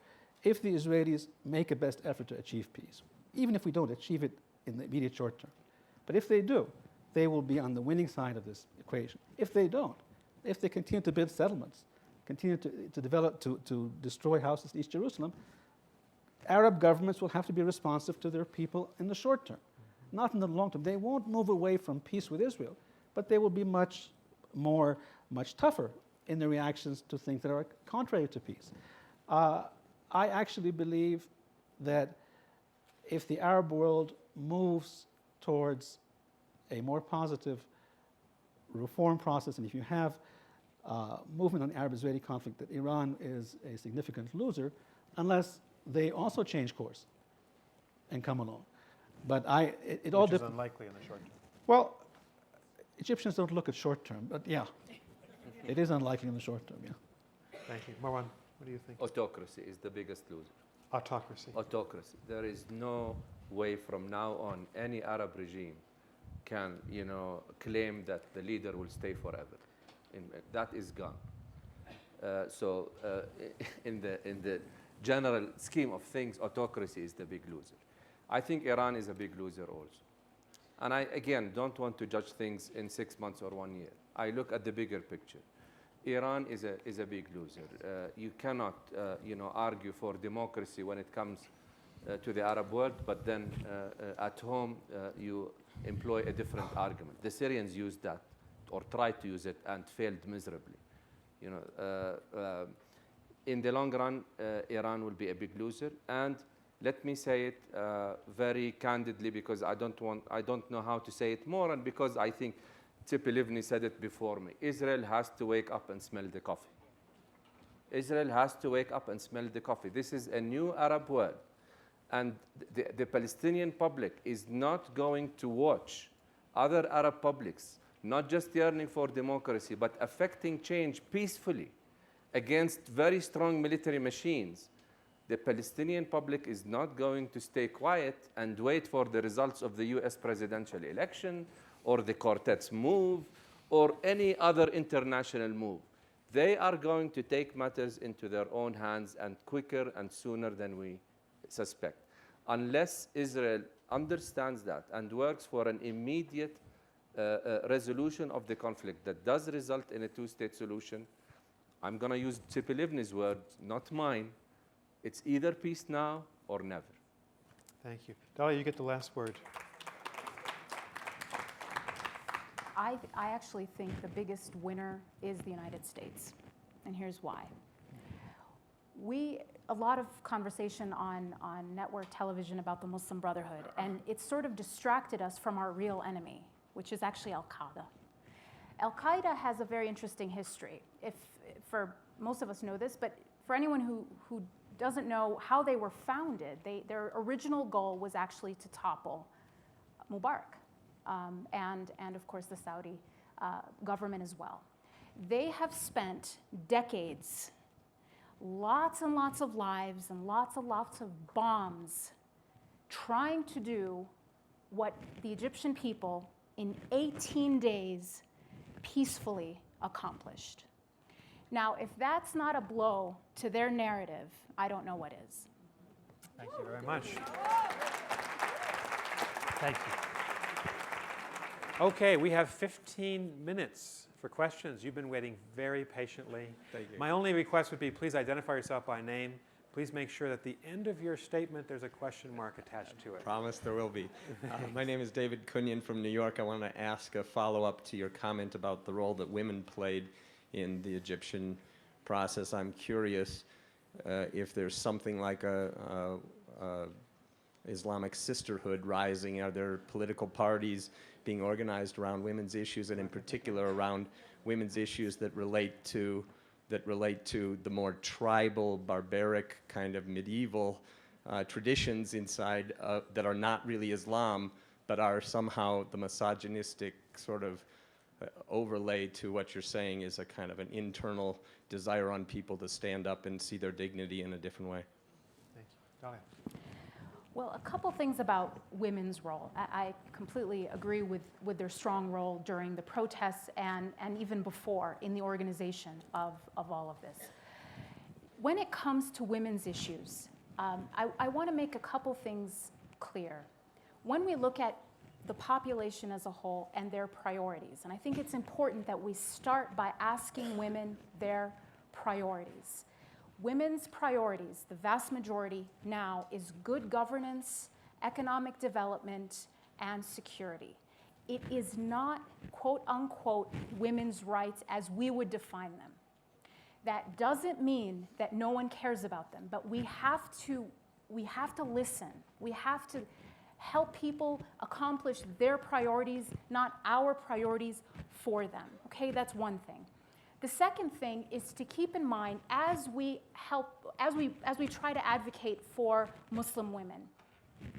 If the Israelis make a best effort to achieve peace, even if we don't achieve it in the immediate short term, but if they do, they will be on the winning side of this equation. If they don't, if they continue to build settlements, continue to develop, to destroy houses in East Jerusalem, Arab governments will have to be responsive to their people in the short term, not in the long term. They won't move away from peace with Israel, but they will be much tougher in their reactions to things that are contrary to peace. I actually believe that if the Arab world moves towards a more positive reform process, and if you have movement on the Arab-Israeli conflict, that Iran is a significant loser unless they also change course and come along. But it all depends. Which is unlikely in the short term. Well, Egyptians don't look at short term, but yeah, it is unlikely in the short term, yeah. Thank you. Marwan, what do you think? Autocracy is the biggest loser. Autocracy. Autocracy. There is no way from now on any Arab regime can, claim that the leader will stay forever. That is gone. In the general scheme of things, autocracy is the big loser. I think Iran is a big loser also. And I, again, don't want to judge things in 6 months or 1 year. I look at the bigger picture. Iran is a big loser. You cannot, argue for democracy when it comes to the Arab world, but then at home you employ a different argument. The Syrians used that, or tried to use it, and failed miserably. In the long run, Iran will be a big loser. And let me say it very candidly, because I don't know how to say it more, and because I think Tzipi Livni said it before me. Israel has to wake up and smell the coffee. Israel has to wake up and smell the coffee. This is a new Arab world. And the Palestinian public is not going to watch other Arab publics, not just yearning for democracy, but affecting change peacefully against very strong military machines. The Palestinian public is not going to stay quiet and wait for the results of the US presidential election or the quartet's move or any other international move. They are going to take matters into their own hands, and quicker and sooner than we suspect. Unless Israel understands that and works for an immediate resolution of the conflict that does result in a two-state solution, I'm going to use Tzipi Livni's words, not mine. It's either peace now or never. Thank you. Dalia, you get the last word. I actually think the biggest winner is the United States, and here's why. A lot of conversation on network television about the Muslim Brotherhood, and it sort of distracted us from our real enemy, which is actually Al-Qaeda. Al-Qaeda has a very interesting history. For most of us know this, but for anyone who doesn't know how they were founded, their original goal was actually to topple Mubarak, and of course the Saudi government as well. They have spent decades, lots and lots of lives and lots of bombs trying to do what the Egyptian people in 18 days peacefully accomplished. Now, if that's not a blow to their narrative, I don't know what is. Thank you very much. Thank you. Okay, we have 15 minutes for questions. You've been waiting very patiently. Thank you. My only request would be please identify yourself by name. Please make sure that at the end of your statement there's a question mark attached to it. Promise there will be. My name is David Kunin from New York. I want to ask a follow-up to your comment about the role that women played in the Egyptian process. I'm curious if there's something like a Islamic sisterhood rising. Are there political parties being organized around women's issues, and in particular around women's issues that relate to the more tribal, barbaric, kind of medieval traditions inside that are not really Islam, but are somehow the misogynistic sort of overlay to what you're saying is a kind of an internal desire on people to stand up and see their dignity in a different way. Thank you. Dalia. Well, a couple things about women's role. I completely agree with their strong role during the protests and even before in the organization of all of this. When it comes to women's issues, I want to make a couple things clear. When we look at the population as a whole and their priorities, and I think it's important that we start by asking women their priorities. Women's priorities, the vast majority now, is good governance, economic development, and security. It is not, quote unquote, women's rights as we would define them. That doesn't mean that no one cares about them, but we have to listen. We have to help people accomplish their priorities, not our priorities for them. Okay, that's one thing. The second thing is to keep in mind as we try to advocate for Muslim women,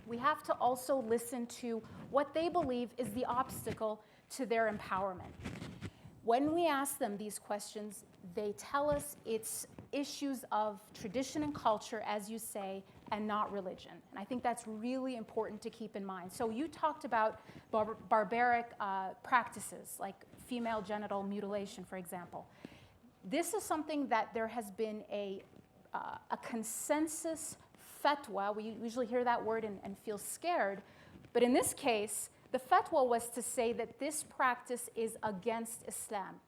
we have to also listen to what they believe is the obstacle to their empowerment. When we ask them these questions, they tell us it's issues of tradition and culture, as you say, and not religion. And I think that's really important to keep in mind. So you talked about barbaric practices like female genital mutilation, for example. This is something that there has been a consensus fatwa. We usually hear that word and feel scared. But in this case, the fatwa was to say that this practice is against Islam.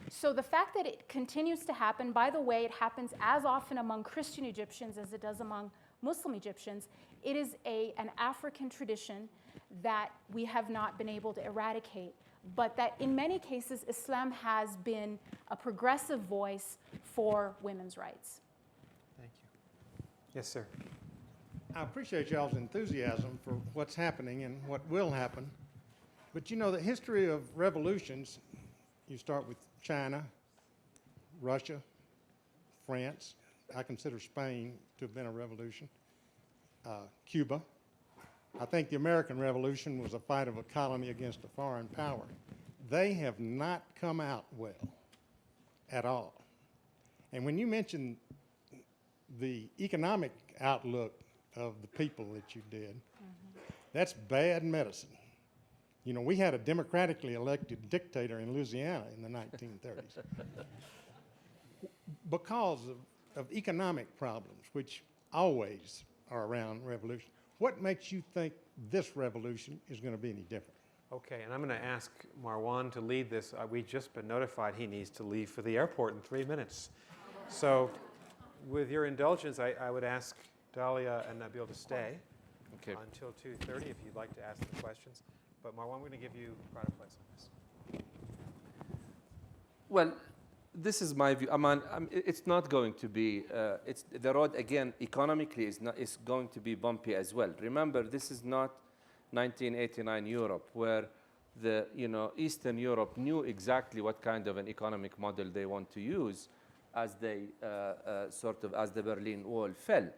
So the fact that it continues to happen, by the way, it happens as often among Christian Egyptians as it does among Muslim Egyptians. It is an African tradition that we have not been able to eradicate, but that in many cases, Islam has been a progressive voice for women's rights. Thank you. Yes, sir. I appreciate y'all's enthusiasm for what's happening and what will happen. But you know, the history of revolutions, you start with China, Russia, France. I consider Spain to have been a revolution. Cuba. I think the American Revolution was a fight of a colony against a foreign power. They have not come out well at all. And when you mention the economic outlook of the people that you did, that's bad medicine. You know, we had a democratically elected dictator in Louisiana in the 1930s because of economic problems, which always are around revolution. What makes you think this revolution is going to be any different? Okay, and I'm going to ask Marwan to lead this. We've just been notified he needs to leave for the airport in 3 minutes. So with your indulgence, I would ask Dalia and Nabil to stay until 2:30 if you'd like to ask the questions. But Marwan, we're going to give you pride of place on this. Well, this is my view. It's not going to be. The road again economically is going to be bumpy as well. Remember, this is not 1989 Europe, where Eastern Europe knew exactly what kind of an economic model they want to use as they as the Berlin Wall fell.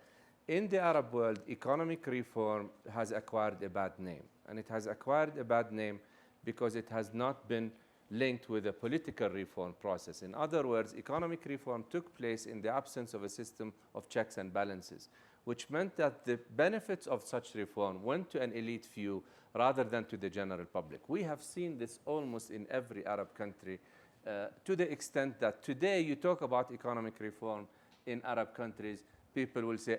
In the Arab world, economic reform has acquired a bad name, and it has acquired a bad name because it has not been linked with a political reform process. In other words, economic reform took place in the absence of a system of checks and balances, which meant that the benefits of such reform went to an elite few rather than to the general public. We have seen this almost in every Arab country to the extent that today you talk about economic reform in Arab countries, people will say,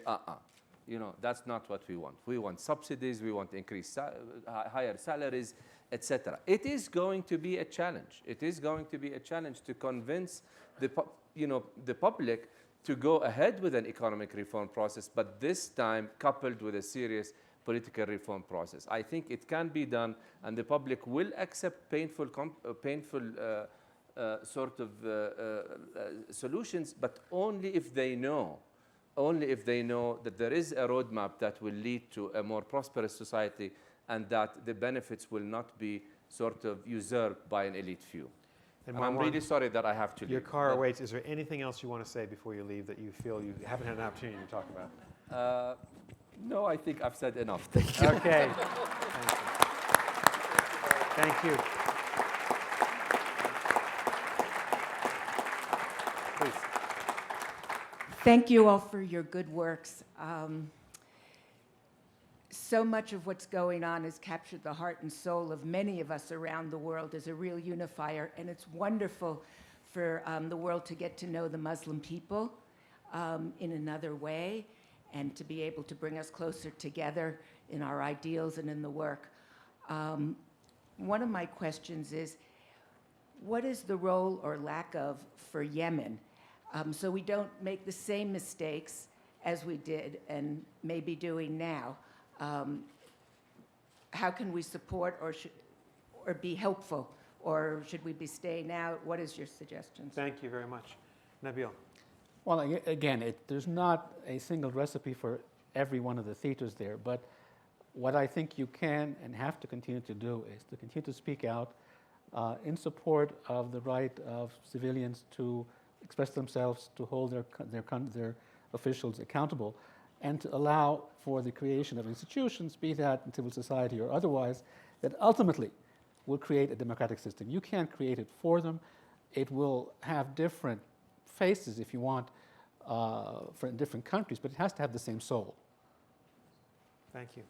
That's not what we want. We want subsidies, we want increased higher salaries, etc. It is going to be a challenge. It is going to be a challenge to convince the public to go ahead with an economic reform process, but this time coupled with a serious political reform process. I think it can be done, and the public will accept painful solutions, but only if they know that there is a roadmap that will lead to a more prosperous society, and that the benefits will not be sort of usurped by an elite few. And I'm really sorry that I have to leave. Your car awaits. Is there anything else you want to say before you leave that you feel you haven't had an opportunity to talk about? No, I think I've said enough. Thank you. Okay. Thank you. Please. Thank you all for your good works. So much of what's going on has captured the heart and soul of many of us around the world as a real unifier, and it's wonderful for the world to get to know the Muslim people in another way, and to be able to bring us closer together in our ideals and in the work. One of my questions is, what is the role or lack of for Yemen, so we don't make the same mistakes as we did and may be doing now? How can we support or be helpful, or should we be staying out? What is your suggestion? Thank you very much. Nabil. Well, again, there's not a single recipe for every one of the theaters there, but what I think you can and have to continue to do is to continue to speak out in support of the right of civilians to express themselves, to hold their officials accountable, and to allow for the creation of institutions, be that in civil society or otherwise, that ultimately will create a democratic system. You can't create it for them. It will have different faces, if you want, for different countries, but it has to have the same soul. Thank you.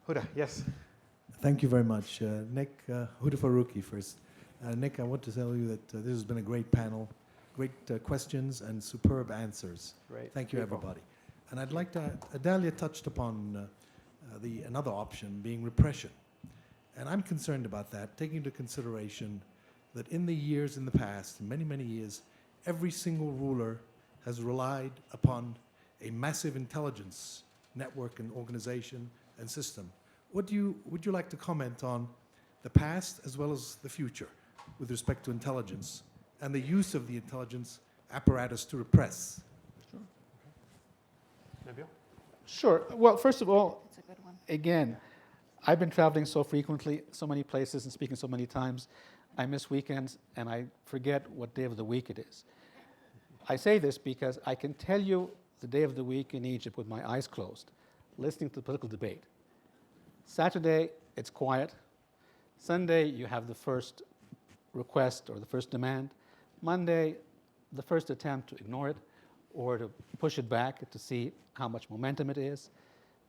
Huda, yes. Thank you very much. Nick, Huda Faruqi first. Nick, I want to tell you that this has been a great panel, great questions and superb answers. Great. Thank you, everybody. And I'd like to, Dalia touched upon another option being repression. And I'm concerned about that, taking into consideration that in the years in the past, many, many years, every single ruler has relied upon a massive intelligence network and organization and system. Would you like to comment on the past as well as the future with respect to intelligence and the use of the intelligence apparatus to repress? Sure. Nabil? Sure. Well, first of all, That's a good one. again, I've been traveling so frequently, so many places, and speaking so many times. I miss weekends, and I forget what day of the week it is. I say this because I can tell you the day of the week in Egypt with my eyes closed, listening to the political debate. Saturday, it's quiet. Sunday, you have the first request or the first demand. Monday, the first attempt to ignore it or to push it back to see how much momentum it is.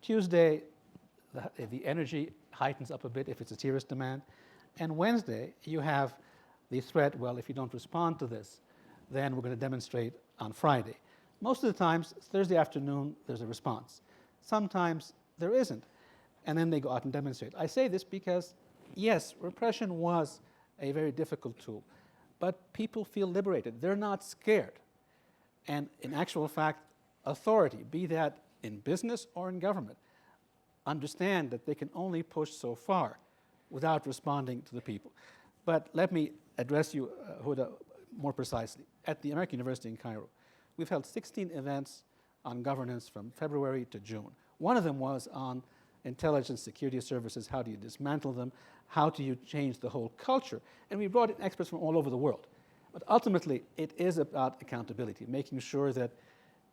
Tuesday, the energy heightens up a bit if it's a serious demand. And Wednesday, you have the threat, well, if you don't respond to this, then we're going to demonstrate on Friday. Most of the times, Thursday afternoon, there's a response. Sometimes there isn't. And then they go out and demonstrate. I say this because, yes, repression was a very difficult tool, but people feel liberated. They're not scared. And in actual fact, authority, be that in business or in government, understand that they can only push so far without responding to the people. But let me address you, Huda, more precisely. At the American University in Cairo, we've held 16 events on governance from February to June. One of them was on intelligence security services. How do you dismantle them? How do you change the whole culture? And we brought in experts from all over the world. But ultimately, it is about accountability, making sure that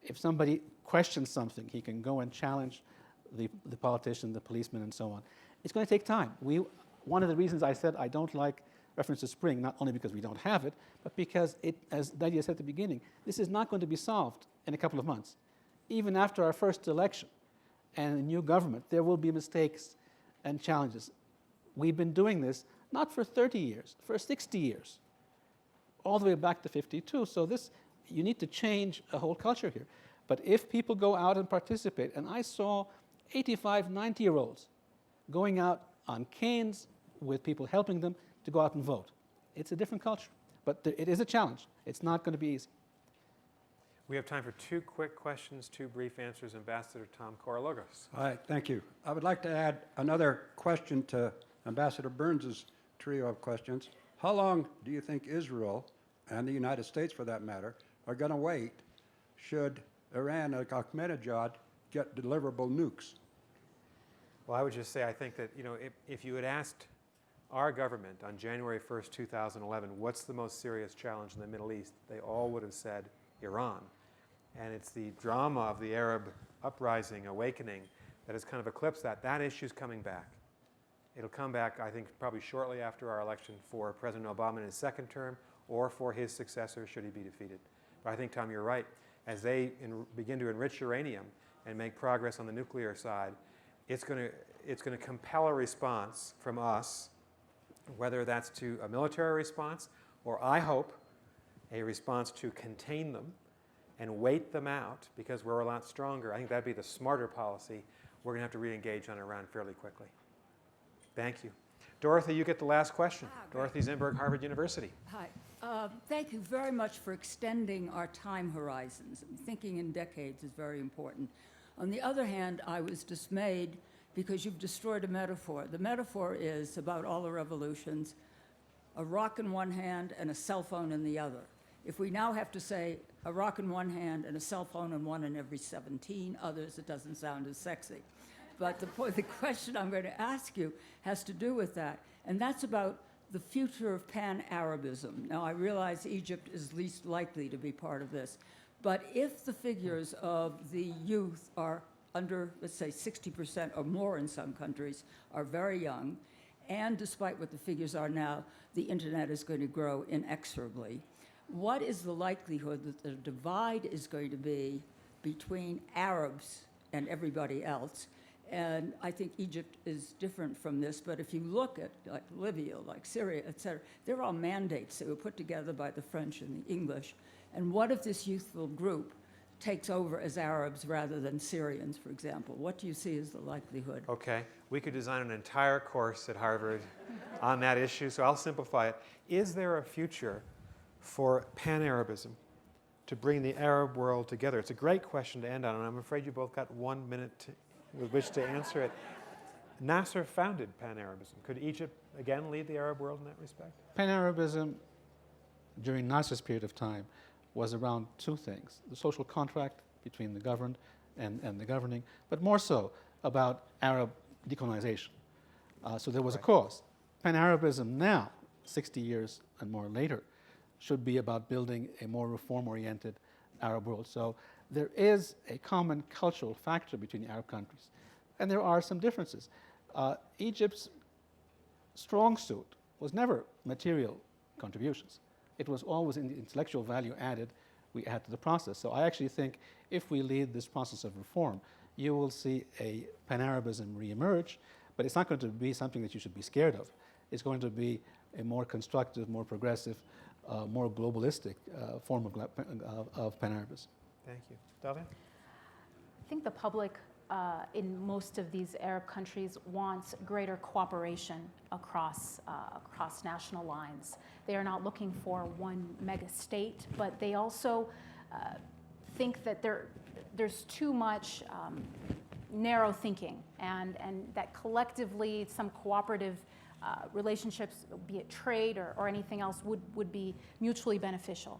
if somebody questions something, he can go and challenge the politician, the policeman, and so on. It's going to take time. One of the reasons I said I don't like reference to spring, not only because we don't have it, but because it, as Dalia said at the beginning, this is not going to be solved in a couple of months. Even after our first election and a new government, there will be mistakes and challenges. We've been doing this not for 30 years, for 60 years, all the way back to 52. So you need to change a whole culture here. But if people go out and participate, and I saw 85, 90-year-olds going out on canes with people helping them to go out and vote. It's a different culture, but it is a challenge. It's not going to be easy. We have time for 2 quick questions, 2 brief answers. Ambassador Tom Korologos. All right, thank you. I would like to add another question to Ambassador Burns's trio of questions. How long do you think Israel, and the United States for that matter, are going to wait should Iran and Ahmadinejad get deliverable nukes? Well, I would just say I think that, if you had asked our government on January 1st, 2011, what's the most serious challenge in the Middle East, they all would have said Iran. And it's the drama of the Arab uprising, awakening, that has kind of eclipsed that. That issue's coming back. It'll come back, I think, probably shortly after our election for President Obama in his second term or for his successor should he be defeated. But I think, Tom, you're right. As they begin to enrich uranium and make progress on the nuclear side, it's going to compel a response from us, whether that's to a military response or, I hope, a response to contain them and wait them out because we're a lot stronger. I think that'd be the smarter policy. We're going to have to re-engage on Iran fairly quickly. Thank you. Dorothy, you get the last question. Dorothy Zimberg, Harvard University. Hi. Thank you very much for extending our time horizons. Thinking in decades is very important. On the other hand, I was dismayed because you've destroyed a metaphor. The metaphor is about all the revolutions, a rock in one hand and a cell phone in the other. If we now have to say a rock in one hand and a cell phone in one in every 17 others, it doesn't sound as sexy. But the question I'm going to ask you has to do with that, and that's about the future of pan-Arabism. Now, I realize Egypt is least likely to be part of this, but if the figures of the youth are under, let's say, 60% or more in some countries, are very young, and despite what the figures are now, the internet is going to grow inexorably, what is the likelihood that the divide is going to be between Arabs and everybody else? And I think Egypt is different from this, but if you look at like Libya, like Syria, et cetera, they're all mandates that were put together by the French and the English. And what if this youthful group takes over as Arabs rather than Syrians, for example? What do you see as the likelihood? Okay. We could design an entire course at Harvard on that issue, so I'll simplify it. Is there a future for pan-Arabism to bring the Arab world together? It's a great question to end on, and I'm afraid you both got 1 minute with which to answer it. Nasser founded pan-Arabism. Could Egypt, again, lead the Arab world in that respect? Pan-Arabism, during Nasser's period of time, was around 2 things: the social contract between the governed and the governing, but more so about Arab decolonization. So there was a cause. Pan-Arabism now, 60 years and more later, should be about building a more reform-oriented Arab world. So there is a common cultural factor between the Arab countries, and there are some differences. Egypt's strong suit was never material contributions. It was always in the intellectual value added we add to the process. So I actually think if we lead this process of reform, you will see a pan-Arabism reemerge, but it's not going to be something that you should be scared of. It's going to be a more constructive, more progressive, more globalistic form of pan-Arabism. Thank you. Dalia? I think the public in most of these Arab countries wants greater cooperation across national lines. They are not looking for one mega state, but they also think that there's too much narrow thinking, and that collectively some cooperative relationships, be it trade or anything else, would be mutually beneficial.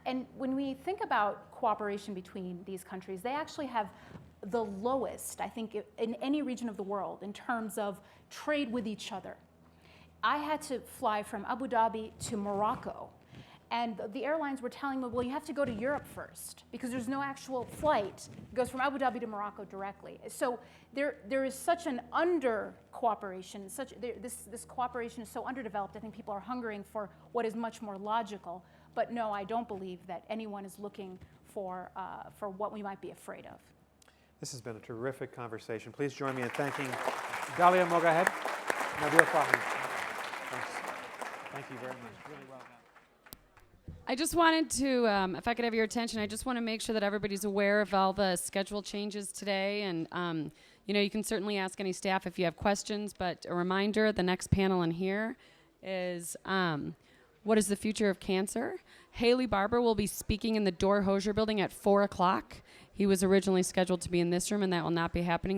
And when we think about cooperation between these countries, they actually have the lowest, I think, in any region of the world in terms of trade with each other. I had to fly from Abu Dhabi to Morocco, and the airlines were telling me, well, you have to go to Europe first because there's no actual flight. It goes from Abu Dhabi to Morocco directly. So there is such an under-cooperation, this cooperation is so underdeveloped. I think people are hungering for what is much more logical. But no, I don't believe that anyone is looking for what we might be afraid of. This has been a terrific conversation. Please join me in thanking Dahlia Mogahed, Nabil Fahmy. Thank you very much. Really well done. I just wanted to, if I could have your attention, I just want to make sure that everybody's aware of all the schedule changes today. And, you can certainly ask any staff if you have questions, but a reminder, the next panel in here is what is the future of cancer? Haley Barber will be speaking in the Dor Hosier building at 4 o'clock. He was originally scheduled to be in this room, and that will not be happening.